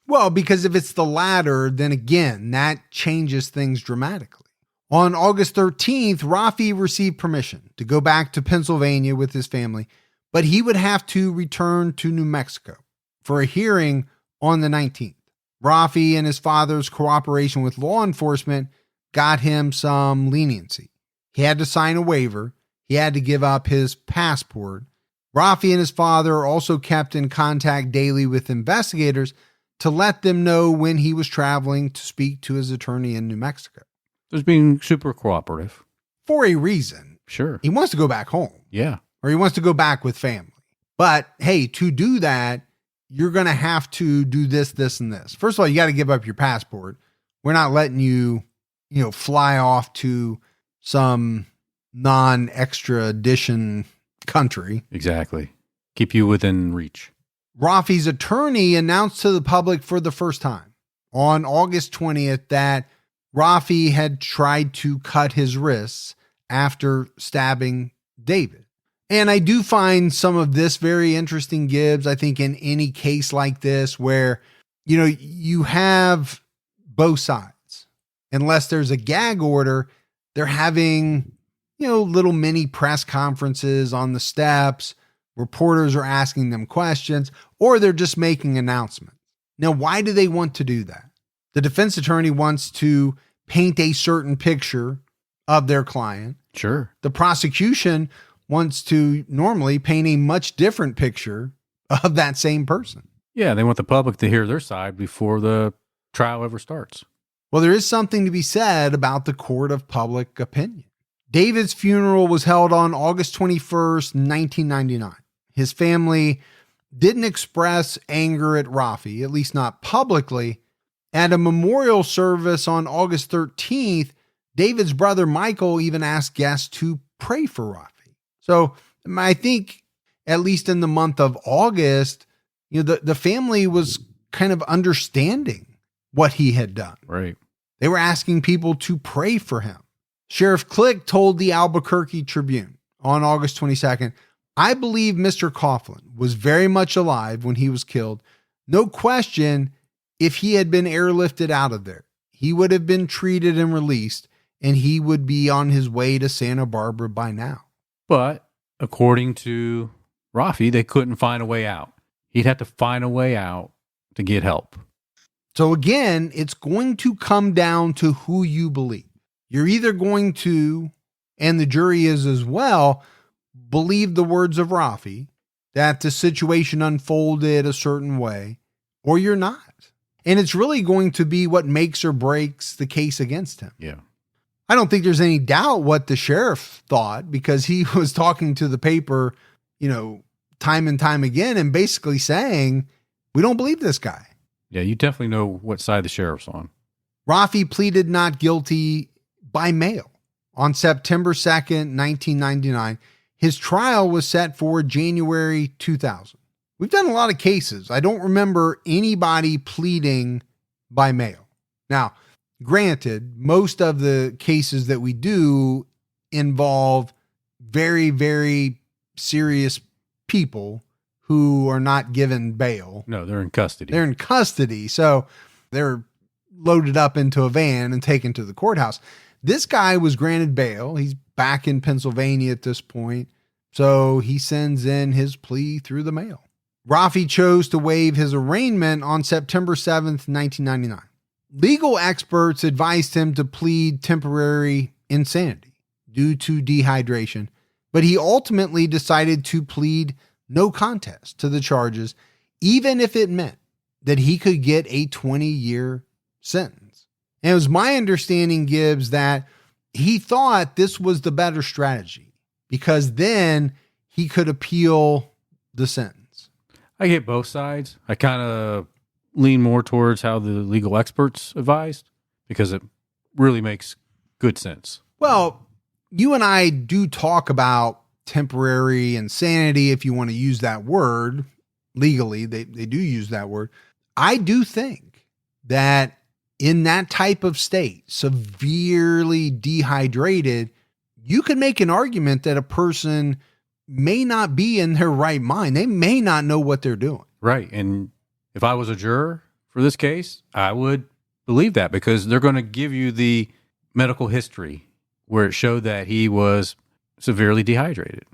Well, because if it's the latter, then again, that changes things dramatically. On August 13th, Raffi received permission to go back to Pennsylvania with his family, but he would have to return to New Mexico for a hearing on the 19th. Raffi and his father's cooperation with law enforcement got him some leniency. He had to sign a waiver. He had to give up his passport. Raffi and his father also kept in contact daily with investigators to let them know when he was traveling to speak to his attorney in New Mexico. Just being super cooperative. For a reason. Sure. He wants to go back home. Yeah. Or he wants to go back with family. But hey, to do that, you're going to have to do this, this, and this. First of all, you got to give up your passport. We're not letting you, fly off to some non-extradition country. Exactly. Keep you within reach. Raffi's attorney announced to the public for the first time on August 20th that Raffi had tried to cut his wrists after stabbing David. And I do find some of this very interesting, Gibbs. I think in any case like this where, you have both sides, unless there's a gag order, they're having, little mini press conferences on the steps. Reporters are asking them questions, or they're just making announcements. Now, why do they want to do that? The defense attorney wants to paint a certain picture of their client. Sure. The prosecution wants to normally paint a much different picture of that same person. Yeah, they want the public to hear their side before the trial ever starts. Well, there is something to be said about the court of public opinion. David's funeral was held on August 21st, 1999. His family didn't express anger at Raffi, at least not publicly. At a memorial service on August 13th, David's brother Michael even asked guests to pray for Raffi. So I think, at least in the month of August, the family was kind of understanding what he had done. Right. They were asking people to pray for him. Sheriff Click told the Albuquerque Tribune on August 22nd, "I believe Mr. Coughlin was very much alive when he was killed. No question, if he had been airlifted out of there, he would have been treated and released, and he would be on his way to Santa Barbara by now." But according to Raffi, they couldn't find a way out. He'd have to find a way out to get help. So again, it's going to come down to who you believe. You're either going to, and the jury is as well, believe the words of Raffi, that the situation unfolded a certain way, or you're not. And it's really going to be what makes or breaks the case against him. Yeah. I don't think there's any doubt what the sheriff thought, because he was talking to the paper, time and time again, and basically saying, we don't believe this guy. Yeah, you definitely know what side the sheriff's on. Raffi pleaded not guilty by mail on September 2nd, 1999. His trial was set for January 2000. We've done a lot of cases. I don't remember anybody pleading by mail. Now, granted, most of the cases that we do involve very, very serious people who are not given bail. No, they're in custody. They're in custody. So they're loaded up into a van and taken to the courthouse. This guy was granted bail. He's back in Pennsylvania at this point. So he sends in his plea through the mail. Raffi chose to waive his arraignment on September 7th, 1999. Legal experts advised him to plead temporary insanity due to dehydration, but he ultimately decided to plead no contest to the charges, even if it meant that he could get a 20-year sentence. And it was my understanding, Gibbs, that he thought this was the better strategy, because then he could appeal the sentence. I get both sides. I kind of lean more towards how the legal experts advised, because it really makes good sense. Well, you and I do talk about temporary insanity, if you want to use that word legally. They do use that word. I do think that in that type of state, severely dehydrated, you can make an argument that a person may not be in their right mind. They may not know what they're doing. Right. And if I was a juror for this case, I would believe that, because they're going to give you the medical history where it showed that he was severely dehydrated.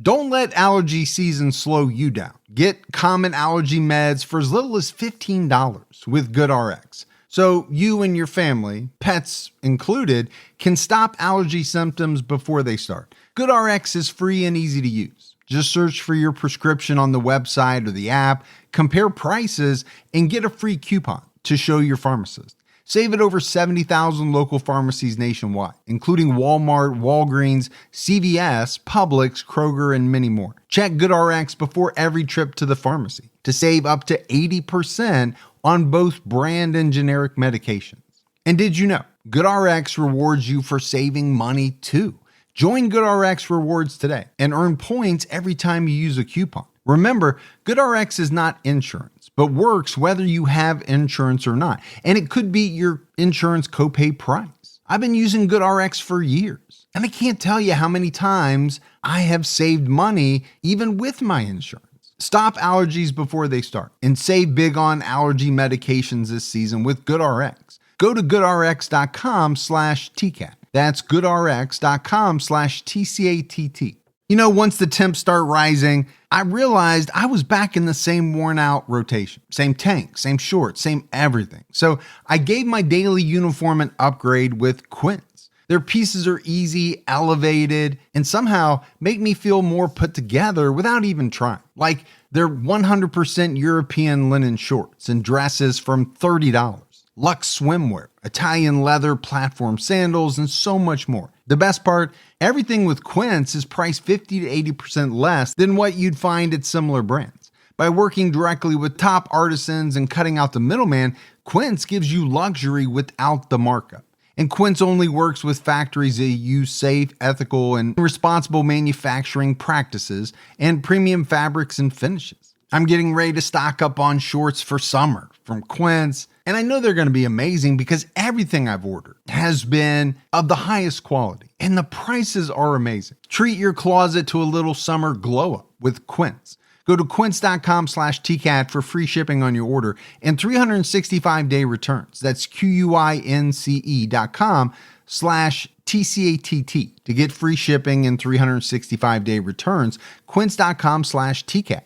Don't let allergy season slow you down. Get common allergy meds for as little as $15 with GoodRx. So you and your family, pets included, can stop allergy symptoms before they start. GoodRx is free and easy to use. Just search for your prescription on the website or the app, compare prices, and get a free coupon to show your pharmacist. Save at over 70,000 local pharmacies nationwide, including Walmart, Walgreens, CVS, Publix, Kroger, and many more. Check GoodRx before every trip to the pharmacy to save up to 80% on both brand and generic medications. And did you know GoodRx rewards you for saving money too? Join GoodRx Rewards today and earn points every time you use a coupon. Remember, GoodRx is not insurance, but works whether you have insurance or not. And it could be your insurance copay price. I've been using GoodRx for years, and I can't tell you how many times I have saved money even with my insurance. Stop allergies before they start and save big on allergy medications this season with GoodRx. Go to goodrx.com/TCAT. That's goodrx.com/TCATT. Once the temps start rising, I realized I was back in the same worn out rotation. Same tank, same shorts, same everything. So I gave my daily uniform an upgrade with Quince. Their pieces are easy, elevated, and somehow make me feel more put together without even trying. Like they're 100% European linen shorts and dresses from $30. Luxe swimwear, Italian leather platform sandals, and so much more. The best part, everything with Quince is priced 50 to 80% less than what you'd find at similar brands. By working directly with top artisans and cutting out the middleman, Quince gives you luxury without the markup. And Quince only works with factories that use safe, ethical, and responsible manufacturing practices and premium fabrics and finishes. I'm getting ready to stock up on shorts for summer from Quince, and I know they're going to be amazing because everything I've ordered has been of the highest quality, and the prices are amazing. Treat your closet to a little summer glow up with Quince. Go to quince.com/TCAT for free shipping on your order and 365-day returns. That's QUINCE.com/TCATT to get free shipping and 365-day returns. Quince.com/TCAT.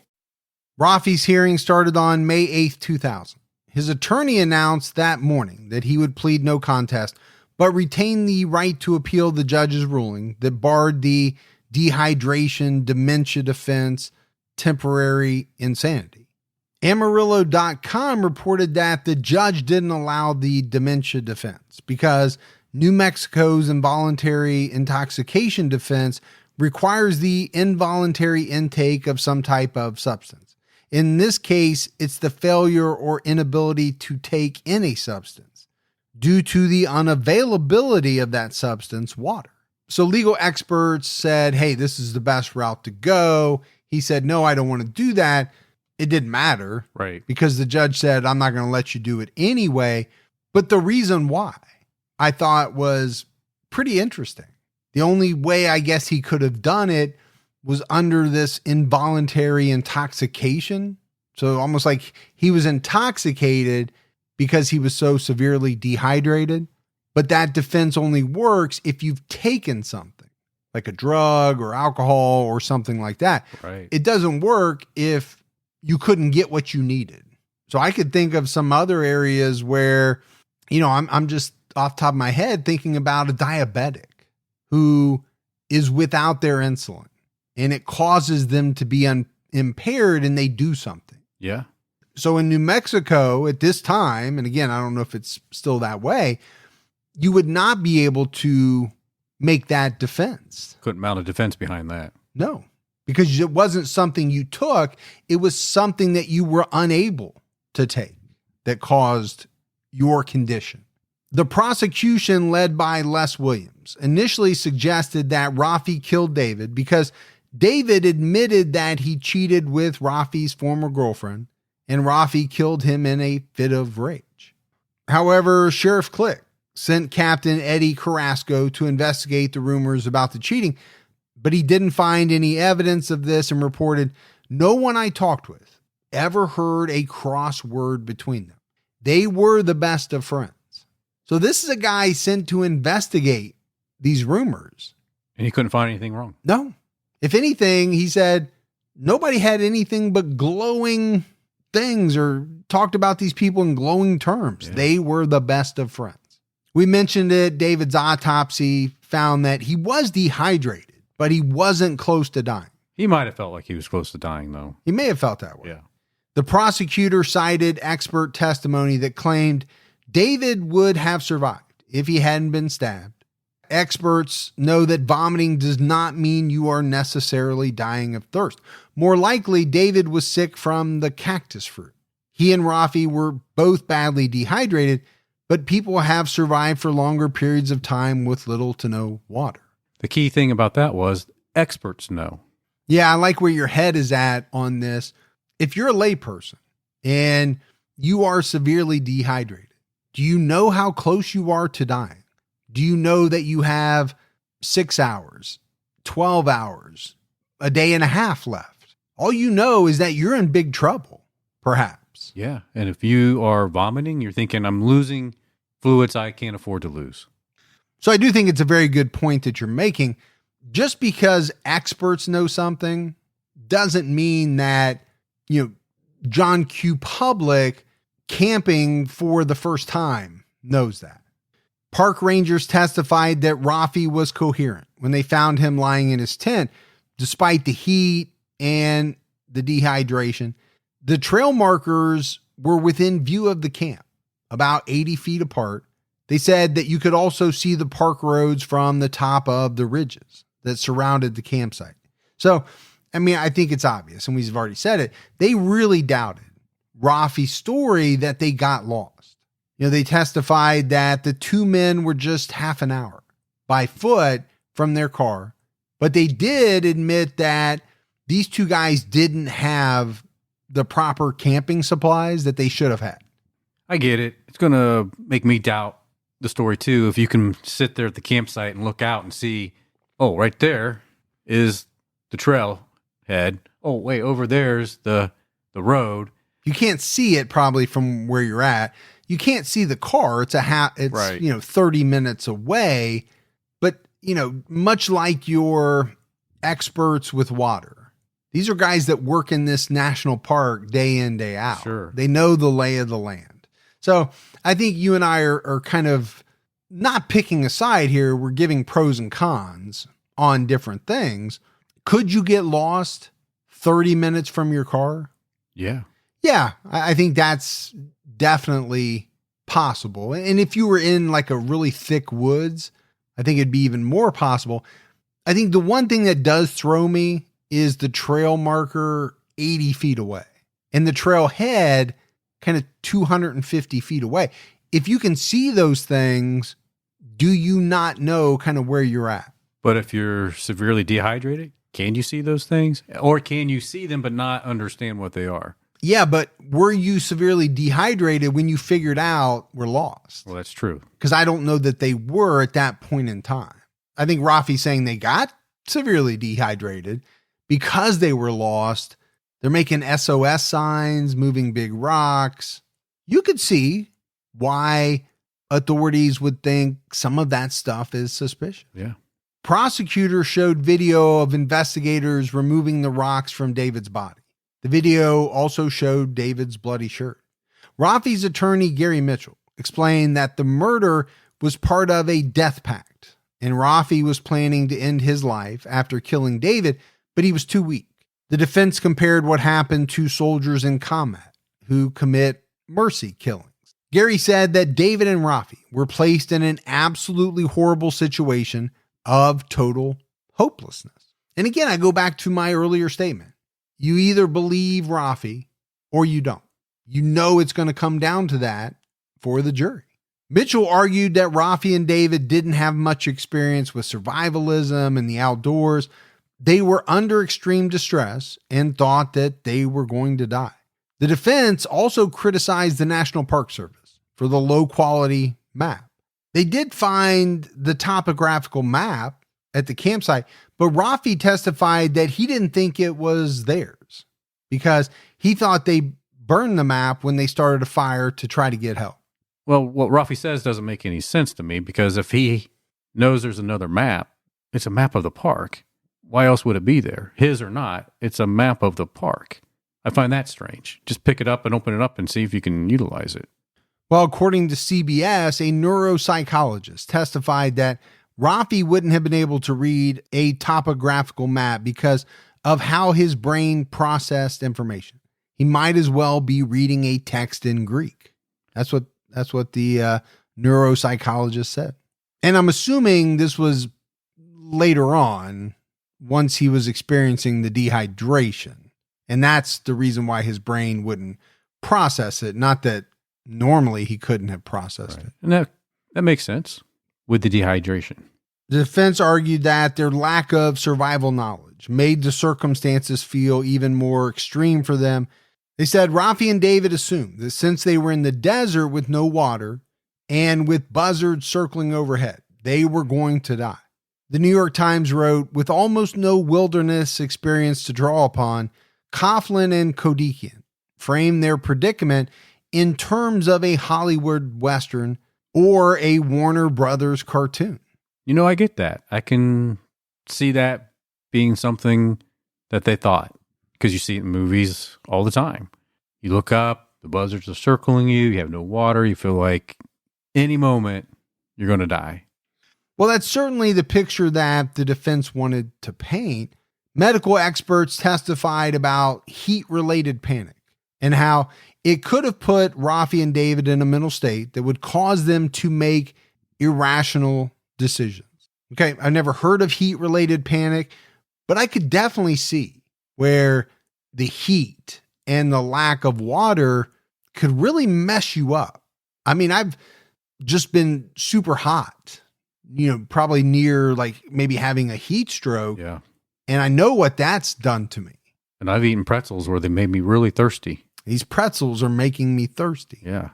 Raffi's hearing started on May 8th, 2000. His attorney announced that morning that he would plead no contest, but retain the right to appeal the judge's ruling that barred the dehydration, dementia defense, temporary insanity. Amarillo.com reported that the judge didn't allow the dementia defense because New Mexico's involuntary intoxication defense requires the involuntary intake of some type of substance. In this case, it's the failure or inability to take in a substance due to the unavailability of that substance, water. So legal experts said, hey, this is the best route to go. He said, no, I don't want to do that. It didn't matter. Right. Because the judge said, I'm not going to let you do it anyway. But the reason why I thought was pretty interesting. The only way I guess he could have done it was under this involuntary intoxication. So almost like he was intoxicated because he was so severely dehydrated. But that defense only works if you've taken something like a drug or alcohol or something like that. Right. It doesn't work if you couldn't get what you needed. So I could think of some other areas where, I'm just off the top of my head thinking about a diabetic who is without their insulin and it causes them to be impaired and they do something. Yeah. So in New Mexico at this time, and again, I don't know if it's still that way, you would not be able to make that defense. Couldn't mount a defense behind that. No, because it wasn't something you took. It was something that you were unable to take that caused your condition. The prosecution, led by Les Williams, initially suggested that Raffi killed David because David admitted that he cheated with Raffi's former girlfriend and Raffi killed him in a fit of rage. However, Sheriff Click sent Captain Eddie Carrasco to investigate the rumors about the cheating, but he didn't find any evidence of this and reported, no one I talked with ever heard a cross word between them. They were the best of friends. So this is a guy sent to investigate these rumors. And he couldn't find anything wrong. No. If anything, he said nobody had anything but glowing things or talked about these people in glowing terms. Yeah. They were the best of friends. We mentioned it. David's autopsy found that he was dehydrated, but he wasn't close to dying. He might have felt like he was close to dying, though. He may have felt that way. Yeah. The prosecutor cited expert testimony that claimed David would have survived if he hadn't been stabbed. Experts know that vomiting does not mean you are necessarily dying of thirst. More likely, David was sick from the cactus fruit. He and Raffi were both badly dehydrated, but people have survived for longer periods of time with little to no water. The key thing about that was experts know. Yeah, I like where your head is at on this. If you're a layperson and you are severely dehydrated, do you know how close you are to dying? Do you know that you have 6 hours, 12 hours, a day and a half left? All you know is that you're in big trouble, perhaps. Yeah. And if you are vomiting, you're thinking, I'm losing fluids I can't afford to lose. So I do think it's a very good point that you're making. Just because experts know something doesn't mean that, John Q. Public camping for the first time knows that. Park rangers testified that Raffi was coherent when they found him lying in his tent, despite the heat and the dehydration. The trail markers were within view of the camp, about 80 feet apart. They said that you could also see the park roads from the top of the ridges that surrounded the campsite. So, I think it's obvious, and we've already said it. They really doubted Raffi's story that they got lost. They testified that the two men were just half an hour by foot from their car, but they did admit that these two guys didn't have the proper camping supplies that they should have had. I get it. It's going to make me doubt the story too. If you can sit there at the campsite and look out and see, oh, right there is the trail head. Oh, wait, over there's the road. You can't see it probably from where you're at. You can't see the car. It's right. 30 minutes away. But, much like your experts with water, these are guys that work in this national park day in, day out. Sure. They know the lay of the land. So I think you and I are kind of not picking a side here. We're giving pros and cons on different things. Could you get lost 30 minutes from your car? Yeah. Yeah, I think that's definitely possible. And if you were in like a really thick woods, I think it'd be even more possible. I think the one thing that does throw me is the trail marker 80 feet away and the trail head kind of 250 feet away. If you can see those things, do you not know kind of where you're at? But if you're severely dehydrated, can you see those things? Or can you see them but not understand what they are? Yeah, but were you severely dehydrated when you figured out we're lost? Well, that's true. Because I don't know that they were at that point in time. I think Raffi's saying they got severely dehydrated because they were lost. They're making SOS signs, moving big rocks. You could see why authorities would think some of that stuff is suspicious. Yeah. Prosecutors showed video of investigators removing the rocks from David's body. The video also showed David's bloody shirt. Raffi's attorney, Gary Mitchell, explained that the murder was part of a death pact, and Raffi was planning to end his life after killing David, but he was too weak. The defense compared what happened to soldiers in combat who commit mercy killings. Gary said that David and Raffi were placed in an absolutely horrible situation of total hopelessness. And again, I go back to my earlier statement. You either believe Raffi or you don't. You know it's going to come down to that for the jury. Mitchell argued that Raffi and David didn't have much experience with survivalism and the outdoors. They were under extreme distress and thought that they were going to die. The defense also criticized the National Park Service for the low quality map. They did find the topographical map at the campsite, but Raffi testified that he didn't think it was theirs because he thought they burned the map when they started a fire to try to get help. Well, what Raffi says doesn't make any sense to me because if he knows there's another map, it's a map of the park. Why else would it be there? His or not, it's a map of the park. I find that strange. Just pick it up and open it up and see if you can utilize it. Well, according to CBS, a neuropsychologist testified that Raffi wouldn't have been able to read a topographical map because of how his brain processed information. He might as well be reading a text in Greek. That's what the neuropsychologist said. And I'm assuming this was later on, once he was experiencing the dehydration. And that's the reason why his brain wouldn't process it. Not that normally he couldn't have processed it. And that makes sense with the dehydration. The defense argued that their lack of survival knowledge made the circumstances feel even more extreme for them. They said Raffi and David assumed that since they were in the desert with no water and with buzzards circling overhead, they were going to die. The New York Times wrote, with almost no wilderness experience to draw upon, Coughlin and Kodikian framed their predicament in terms of a Hollywood Western or a Warner Brothers cartoon. I get that. I can see that being something that they thought because you see it in movies all the time. You look up, the buzzards are circling you, you have no water, you feel like any moment you're going to die. Well, that's certainly the picture that the defense wanted to paint. Medical experts testified about heat-related panic and how it could have put Raffi and David in a mental state that would cause them to make irrational decisions. Okay, I've never heard of heat-related panic, but I could definitely see where the heat and the lack of water could really mess you up. I mean, I've just been super hot, probably near like maybe having a heat stroke. Yeah. And I know what that's done to me. And I've eaten pretzels where they made me really thirsty. These pretzels are making me thirsty. Yeah.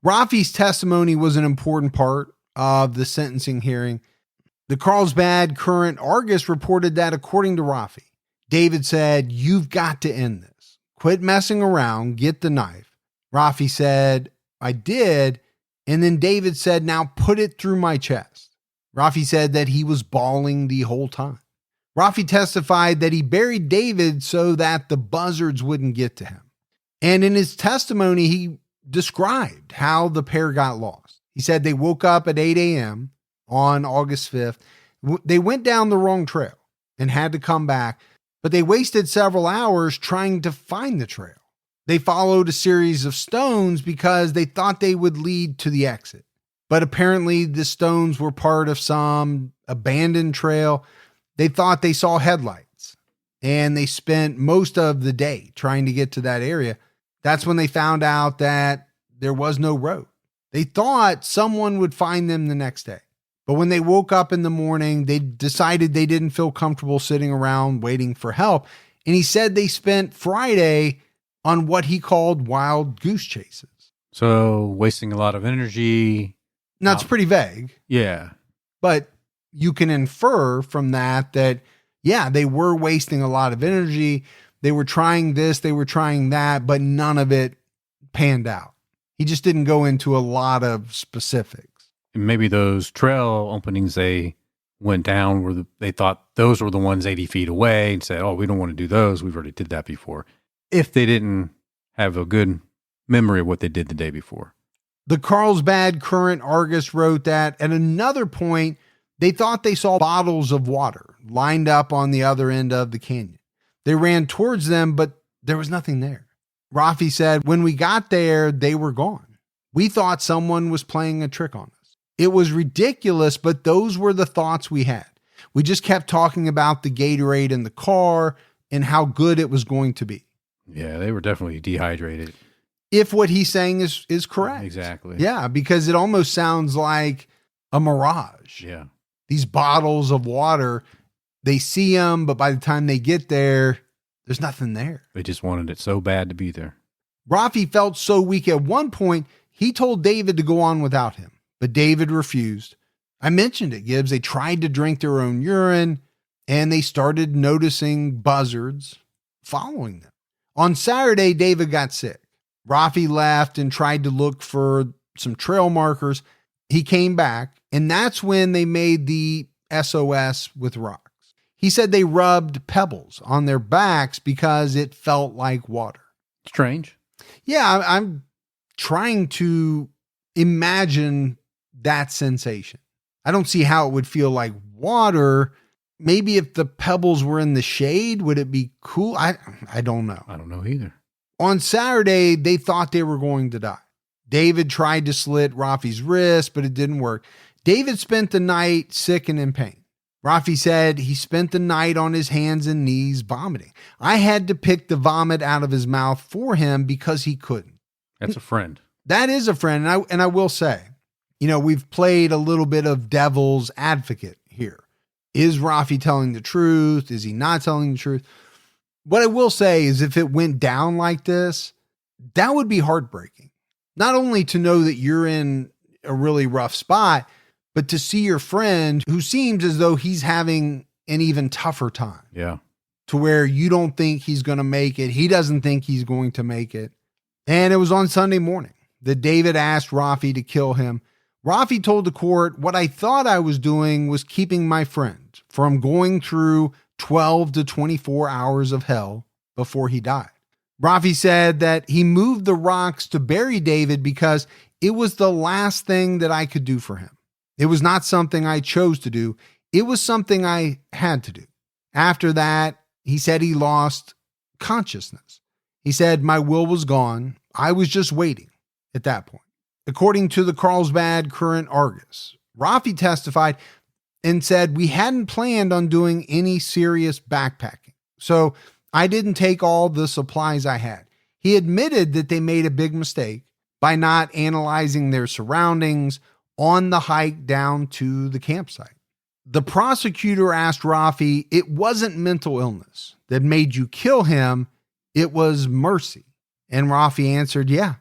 Raffi's testimony was an important part of the sentencing hearing. The Carlsbad Current-Argus reported that according to Raffi, David said, "You've got to end this. Quit messing around. Get the knife." Raffi said, "I did." And then David said, "Now put it through my chest." Raffi said that he was bawling the whole time. Raffi testified that he buried David so that the buzzards wouldn't get to him. And in his testimony, he described how the pair got lost. He said they woke up at 8 a.m. on August 5th. They went down the wrong trail and had to come back, but they wasted several hours trying to find the trail. They followed a series of stones because they thought they would lead to the exit. But apparently the stones were part of some abandoned trail. They thought they saw headlights, and they spent most of the day trying to get to that area. That's when they found out that there was no road. They thought someone would find them the next day. But when they woke up in the morning, they decided they didn't feel comfortable sitting around waiting for help. And he said they spent Friday on what he called wild goose chases. So wasting a lot of energy. Now, it's pretty vague. Yeah. But you can infer from that, yeah, they were wasting a lot of energy. They were trying this, they were trying that, but none of it panned out. He just didn't go into a lot of specifics. And maybe those trail openings they went down where they thought those were the ones 80 feet away and said, "Oh, we don't want to do those. We've already did that before." If they didn't have a good memory of what they did the day before. The Carlsbad Current-Argus wrote that at another point, they thought they saw bottles of water lined up on the other end of the canyon. They ran towards them, but there was nothing there. Raffi said, "When we got there, they were gone. We thought someone was playing a trick on us. It was ridiculous, but those were the thoughts we had. We just kept talking about the Gatorade in the car and how good it was going to be." Yeah, they were definitely dehydrated. If what he's saying is correct. Exactly. Yeah, because it almost sounds like a mirage. Yeah. These bottles of water, they see them, but by the time they get there, there's nothing there. They just wanted it so bad to be there. Raffi felt so weak at one point, he told David to go on without him, but David refused. I mentioned it, Gibbs. They tried to drink their own urine, and they started noticing buzzards following them. On Saturday, David got sick. Raffi left and tried to look for some trail markers. He came back, and that's when they made the SOS with rocks. He said they rubbed pebbles on their backs because it felt like water. Strange. Yeah, I'm trying to imagine that sensation. I don't see how it would feel like water. Maybe if the pebbles were in the shade, would it be cool? I don't know. I don't know either. On Saturday, they thought they were going to die. David tried to slit Raffi's wrist, but it didn't work. David spent the night sick and in pain. Raffi said he spent the night on his hands and knees vomiting. I had to pick the vomit out of his mouth for him because he couldn't. That's a friend. That is a friend. And I will say, we've played a little bit of devil's advocate here. Is Raffi telling the truth? Is he not telling the truth? What I will say is if it went down like this, that would be heartbreaking. Not only to know that you're in a really rough spot, but to see your friend who seems as though he's having an even tougher time. Yeah. To where you don't think he's going to make it. He doesn't think he's going to make it. And it was on Sunday morning that David asked Raffi to kill him. Raffi told the court, "What I thought I was doing was keeping my friend from going through 12 to 24 hours of hell before he died." Raffi said that he moved the rocks to bury David because it was the last thing that I could do for him. It was not something I chose to do. It was something I had to do. After that, he said he lost consciousness. He said, my will was gone. I was just waiting at that point. According to the Carlsbad Current Argus, Raffi testified and said, we hadn't planned on doing any serious backpacking, so I didn't take all the supplies I had. He admitted that they made a big mistake by not analyzing their surroundings on the hike down to the campsite. The prosecutor asked Raffi, it wasn't mental illness that made you kill him, it was mercy. And Raffi answered, yeah,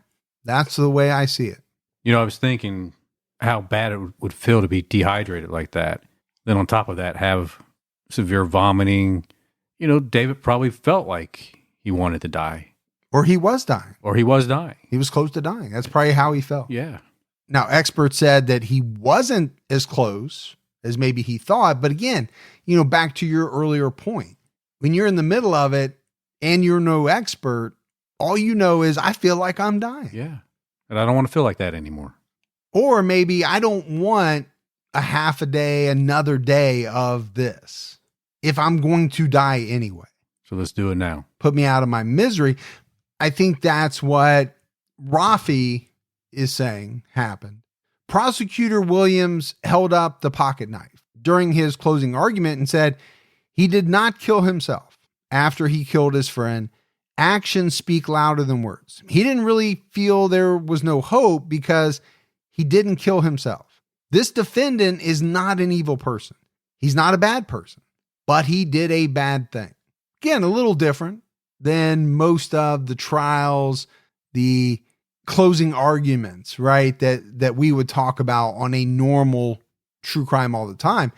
that's the way I see it. I was thinking how bad it would feel to be dehydrated like that. Then on top of that, have severe vomiting. David probably felt like he wanted to die. Or he was dying. He was close to dying. That's probably how he felt. Yeah. Now, experts said that he wasn't as close as maybe he thought. But again, back to your earlier point, when you're in the middle of it and you're no expert, all you know is I feel like I'm dying. Yeah. And I don't want to feel like that anymore. Or maybe I don't want a half a day, another day of this if I'm going to die anyway. So let's do it now. Put me out of my misery. I think that's what Raffi is saying happened. Prosecutor Williams held up the pocket knife during his closing argument and said he did not kill himself after he killed his friend. Actions speak louder than words. He didn't really feel there was no hope because he didn't kill himself. This defendant is not an evil person. He's not a bad person, but he did a bad thing. Again, a little different than most of the trials, the closing arguments, right? That we would talk about on a normal true crime all the time.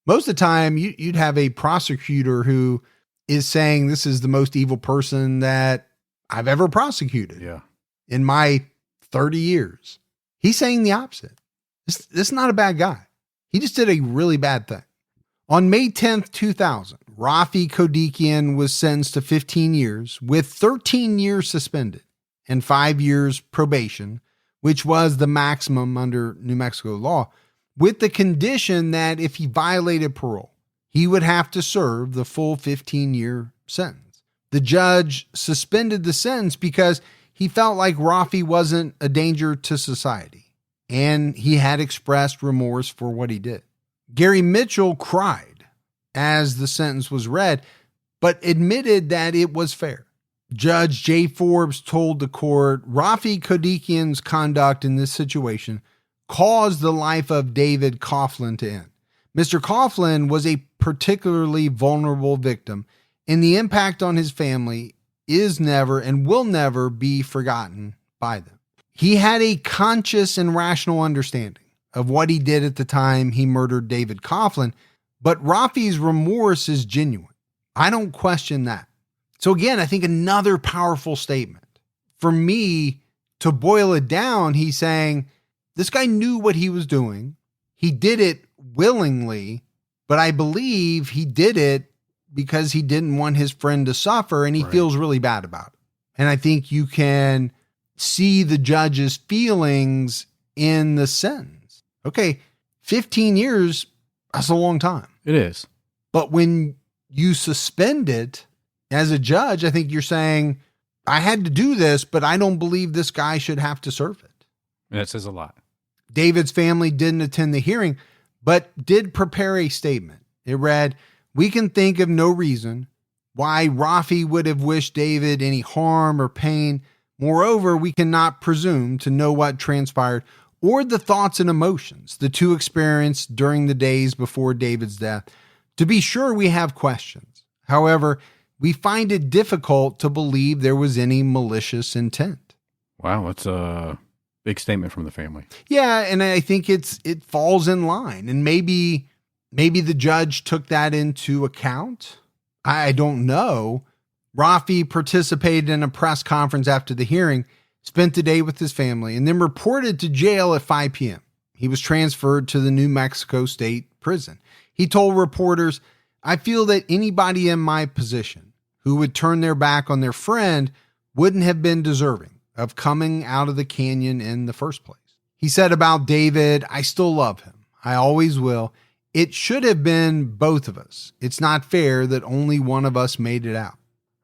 Most of the time you'd have a prosecutor who is saying this is the most evil person that I've ever prosecuted in my 30 years. He's saying the opposite. This is not a bad guy. He just did a really bad thing. On May 10th, 2000, Raffi Kodikian was sentenced to 15 years with 13 years suspended and 5 years probation, which was the maximum under New Mexico law, with the condition that if he violated parole, he would have to serve the full 15-year sentence. The judge suspended the sentence because he felt like Raffi wasn't a danger to society, and he had expressed remorse for what he did. Gary Mitchell cried as the sentence was read, but admitted that it was fair. Judge Jay Forbes told the court Raffi Kodikian's conduct in this situation caused the life of David Coughlin to end. Mr. Coughlin was a particularly vulnerable victim, and the impact on his family is never and will never be forgotten by them. He had a conscious and rational understanding of what he did at the time he murdered David Coughlin, but Raffi's remorse is genuine. I don't question that. So again, I think another powerful statement. For me, to boil it down, he's saying this guy knew what he was doing. He did it willingly, but I believe he did it because he didn't want his friend to suffer, and he feels really bad about it. And I think you can see the judge's feelings in the sentence. Okay, 15 years, that's a long time. It is. But when you suspend it as a judge, I think you're saying, I had to do this, but I don't believe this guy should have to serve it. And that says a lot. David's family didn't attend the hearing, but did prepare a statement. It read, "We can think of no reason why Raffi would have wished David any harm or pain. Moreover, we cannot presume to know what transpired or the thoughts and emotions the two experienced during the days before David's death. To be sure, we have questions. However, we find it difficult to believe there was any malicious intent." Wow, that's a big statement from the family. Yeah, and I think it falls in line. And maybe the judge took that into account. I don't know. Raffi participated in a press conference after the hearing, spent the day with his family, and then reported to jail at 5 p.m. He was transferred to the New Mexico State Prison. He told reporters, "I feel that anybody in my position who would turn their back on their friend wouldn't have been deserving of coming out of the canyon in the first place." He said about David, "I still love him. I always will. It should have been both of us. It's not fair that only one of us made it out.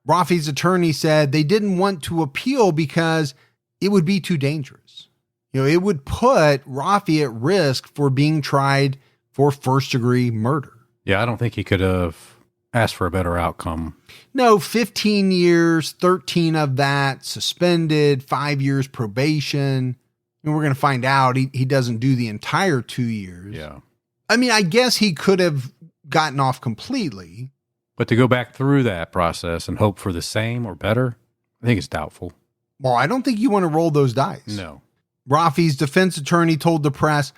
Raffi's attorney said they didn't want to appeal because it would be too dangerous. It would put Raffi at risk for being tried for first-degree murder. Yeah, I don't think he could have asked for a better outcome. No, 15 years, 13 of that suspended, 5 years probation. And we're going to find out he doesn't do the entire 2 years. Yeah. I mean, I guess he could have gotten off completely. But to go back through that process and hope for the same or better, I think it's doubtful. Well, I don't think you want to roll those dice. No. Raffi's defense attorney told the press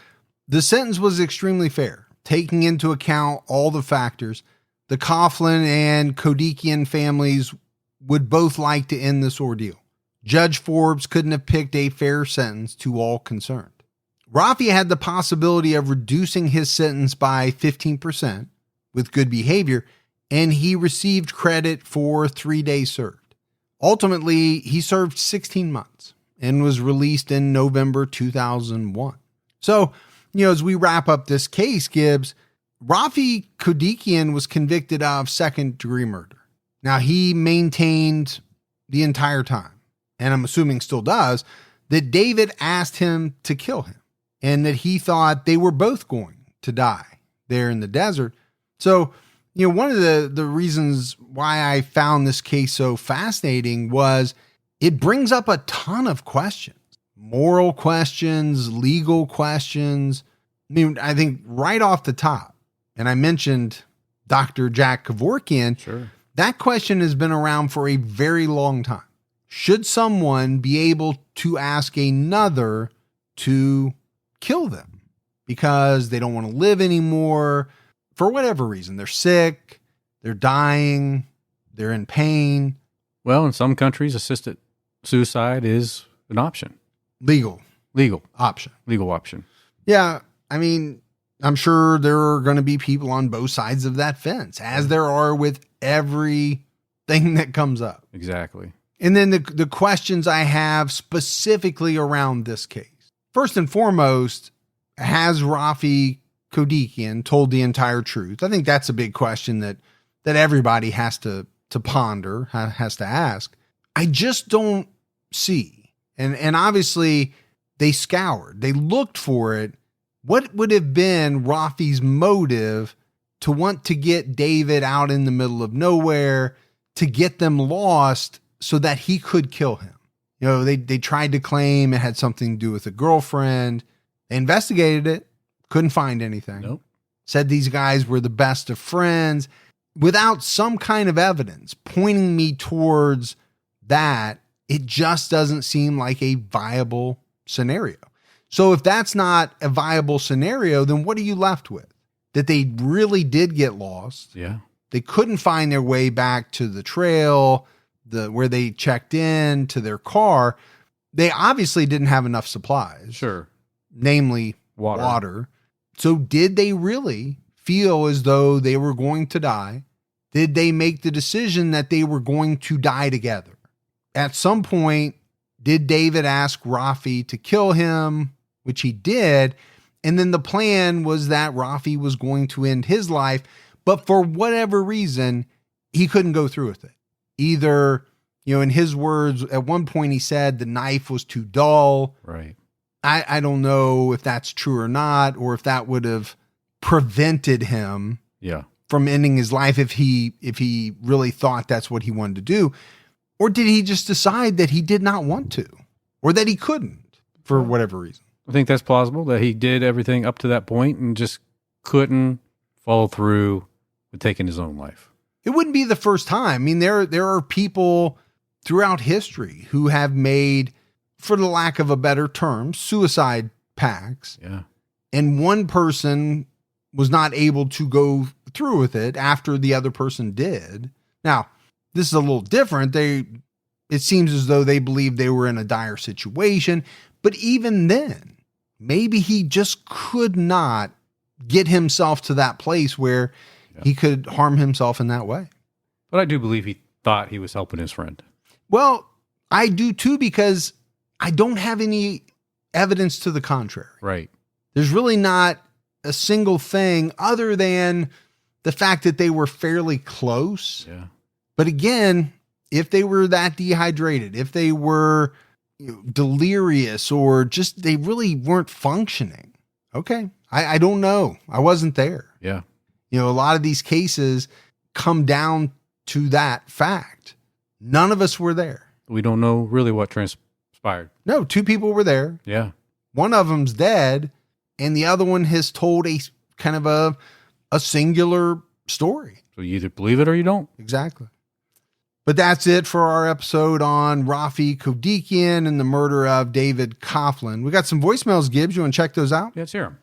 the sentence was extremely fair, taking into account all the factors. The Coughlin and Kodikian families would both like to end this ordeal. Judge Forbes couldn't have picked a fair sentence to all concerned. Raffi had the possibility of reducing his sentence by 15% with good behavior, and he received credit for 3 days served. Ultimately, he served 16 months and was released in November 2001. So, as we wrap up this case, Gibbs, Raffi Kodikian was convicted of second-degree murder. Now, he maintained the entire time, and I'm assuming still does, that David asked him to kill him and that he thought they were both going to die there in the desert. So, one of the reasons why I found this case so fascinating was it brings up a ton of questions, moral questions, legal questions. I think right off the top, and I mentioned Dr. Jack Kevorkian. Sure. That question has been around for a very long time. Should someone be able to ask another to kill them because they don't want to live anymore for whatever reason? They're sick, they're dying, they're in pain. Well, in some countries, assisted suicide is an option. Legal option. Yeah. I mean, I'm sure there are going to be people on both sides of that fence, as there are with everything that comes up. Exactly. And then the questions I have specifically around this case. First and foremost, has Raffi Kodikian told the entire truth? I think that's a big question that everybody has to ponder, has to ask. I just don't see. And obviously they scoured, they looked for it. What would have been Raffi's motive to want to get David out in the middle of nowhere, to get them lost so that he could kill him? They tried to claim it had something to do with a girlfriend. They investigated it, couldn't find anything. Nope. Said these guys were the best of friends. Without some kind of evidence pointing me towards that, it just doesn't seem like a viable scenario. So if that's not a viable scenario, then what are you left with? That they really did get lost. Yeah. They couldn't find their way back to the trail, where they checked in, to their car. They obviously didn't have enough supplies. Sure. Namely water. So did they really feel as though they were going to die? Did they make the decision that they were going to die together? At some point, did David ask Raffi to kill him, which he did? And then the plan was that Raffi was going to end his life, but for whatever reason, he couldn't go through with it. Either, in his words, at one point he said the knife was too dull. Right. I don't know if that's true or not, or if that would have prevented him from ending his life if he really thought that's what he wanted to do. Or did he just decide that he did not want to, or that he couldn't for whatever reason? I think that's plausible, that he did everything up to that point and just couldn't follow through with taking his own life. It wouldn't be the first time. I mean, there are people throughout history who have made, for the lack of a better term, suicide pacts. Yeah. And one person was not able to go through with it after the other person did. Now, this is a little different. It seems as though they believed they were in a dire situation, but even then, maybe he just could not get himself to that place where he could harm himself in that way. But I do believe he thought he was helping his friend. Well, I do too, because I don't have any evidence to the contrary. Right. There's really not a single thing other than the fact that they were fairly close. Yeah. But again, if they were that dehydrated, if they were delirious or just they really weren't functioning. Okay. I don't know. I wasn't there. Yeah. A lot of these cases come down to that fact. None of us were there. We don't know really what transpired. No, 2 people were there. Yeah. One of them's dead, and the other one has told a kind of a singular story. So you either believe it or you don't. Exactly. But that's it for our episode on Raffi Kodikian and the murder of David Coughlin. We got some voicemails, Gibbs. You want to check those out? Yeah, let's hear them.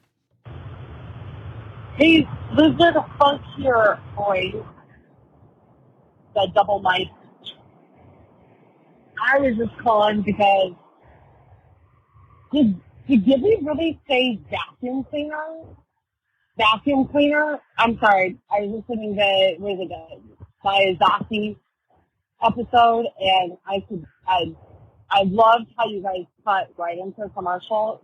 Hey, Lizard Funkier Boys, the double mic. I was just calling because did Gibby really say vacuum cleaner? Vacuum cleaner? I'm sorry. I was listening to the Miyazaki episode, and I loved how you guys cut right into a commercial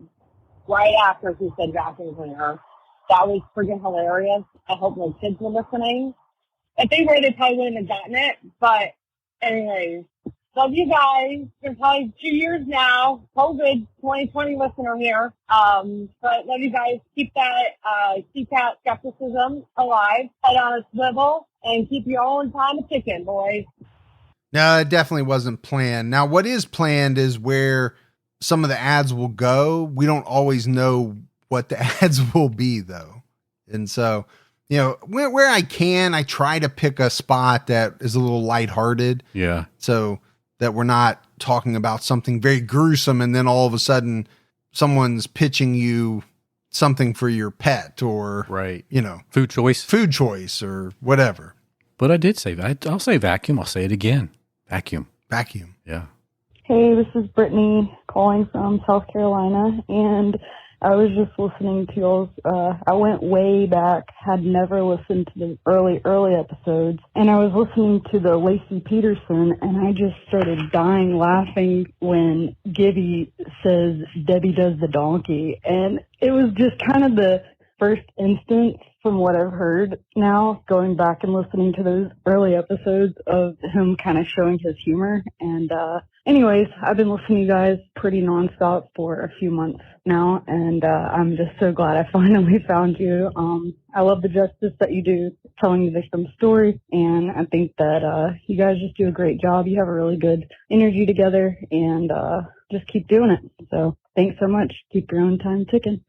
right after he said vacuum cleaner. That was freaking hilarious. I hope my kids were listening. If they were, they probably wouldn't have gotten it. But anyways, love you guys. It's been probably 2 years now. COVID 2020 listener here. But love you guys. Keep that skepticism alive. Head on a swivel and keep your own time ticking, boys. No, it definitely wasn't planned. Now, what is planned is where some of the ads will go. We don't always know what the ads will be, though. And so, where I can, I try to pick a spot that is a little lighthearted. Yeah. So that we're not talking about something very gruesome and then all of a sudden someone's pitching you something for your pet or, right. Food choice or whatever. But I did say that. I'll say vacuum. I'll say it again. Vacuum. Yeah. Hey, this is Brittany calling from South Carolina, and I was just listening to y'all's, I went way back, had never listened to the early episodes, and I was listening to the Lacey Peterson, and I just started dying laughing when Gibby says Debbie does the donkey, and it was just kind of the first instance from what I've heard now, going back and listening to those early episodes of him kind of showing his humor. And anyways, I've been listening to you guys pretty nonstop for a few months now, and I'm just so glad I finally found you. I love the justice that you do telling the victim's story, and I think that you guys just do a great job. You have a really good energy together, and just keep doing it. So thanks so much. Keep your own time ticking.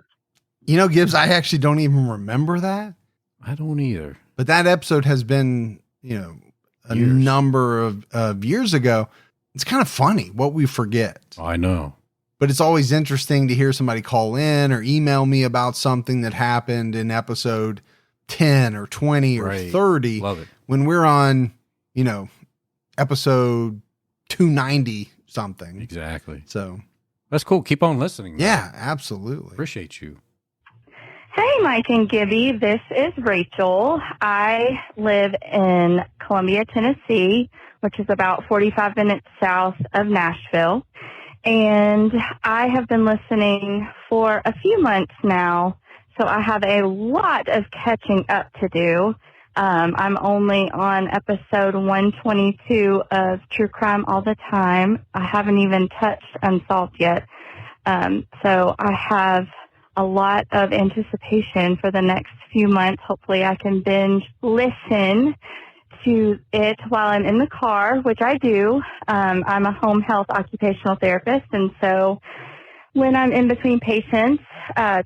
Gibbs, I actually don't even remember that. I don't either. But that episode has been, a number of years ago. It's kind of funny what we forget. I know. But it's always interesting to hear somebody call in or email me about something that happened in episode 10 or 20 or 30. Love it. When we're on, episode 290 something. Exactly. So that's cool. Keep on listening. Yeah, absolutely. Appreciate you. Hey, Mike and Gibby. This is Rachel. I live in Columbia, Tennessee, which is about 45 minutes south of Nashville. And I have been listening for a few months now, so I have a lot of catching up to do. I'm only on episode 122 of True Crime All the Time. I haven't even touched Unsolved yet. So I have a lot of anticipation for the next few months. Hopefully I can binge listen to it while I'm in the car, which I do. I'm a home health occupational therapist, and so when I'm in between patients,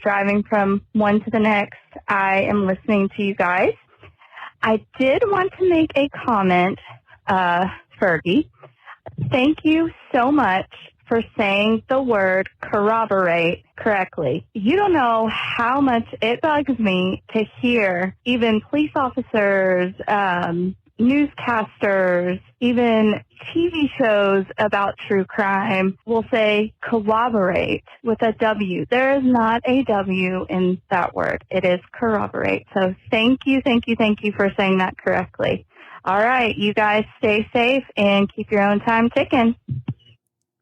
driving from one to the next, I am listening to you guys. I did want to make a comment, Fergie. Thank you so much for saying the word corroborate correctly. You don't know how much it bugs me to hear even police officers, newscasters, even TV shows about true crime will say corroborate with a W. There is not a W in that word. It is corroborate. So thank you for saying that correctly. All right, you guys stay safe and keep your own time ticking.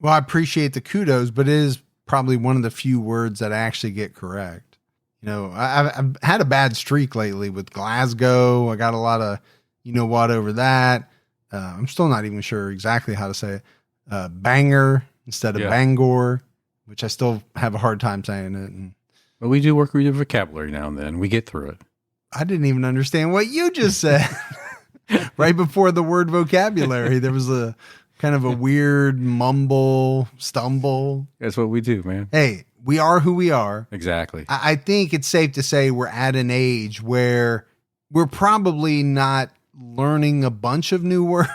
Well, I appreciate the kudos, but it is probably one of the few words that I actually get correct. I've had a bad streak lately with Glasgow. I got a lot of, what over that. I'm still not even sure exactly how to say it. Banger instead of Bangor, which I still have a hard time saying it. But we do work with your vocabulary now and then. We get through it. I didn't even understand what you just said. Right before the word vocabulary, there was a kind of a weird mumble, stumble. That's what we do, man. Hey, we are who we are. Exactly. I think it's safe to say we're at an age where we're probably not learning a bunch of new words.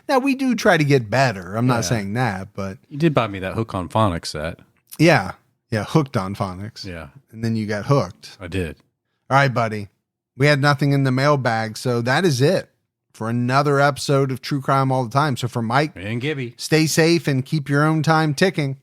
Now, we do try to get better. I'm not saying that, but... You did buy me that Hook on Phonics set. Yeah. Yeah, hooked on phonics. Yeah. And then you got hooked. I did. All right, buddy. We had nothing in the mailbag, so that is it for another episode of True Crime All the Time. So for Mike and Gibby, stay safe and keep your own time ticking.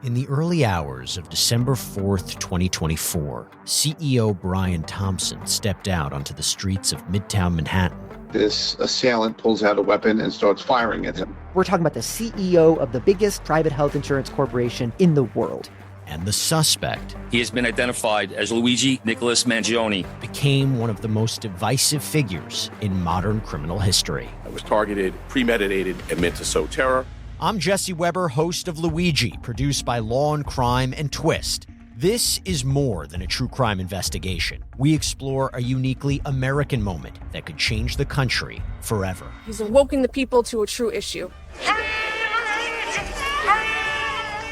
In the early hours of December 4th, 2024, CEO Brian Thompson stepped out onto the streets of Midtown Manhattan. This assailant pulls out a weapon and starts firing at him. We're talking about the CEO of the biggest private health insurance corporation in the world. And the suspect, he has been identified as Luigi Nicholas Mangione, became one of the most divisive figures in modern criminal history. It was targeted, premeditated, and meant to sow terror. I'm Jesse Weber, host of Luigi, produced by Law and Crime and Twist. This is more than a true crime investigation. We explore a uniquely American moment that could change the country forever. He's awoken the people to a true issue.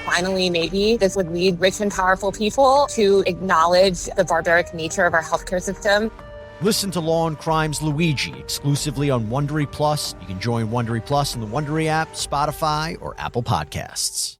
Finally, maybe this would lead rich and powerful people to acknowledge the barbaric nature of our healthcare system. Listen to Law and Crime's Luigi exclusively on Wondery Plus. You can join Wondery Plus in the Wondery app, Spotify, or Apple Podcasts.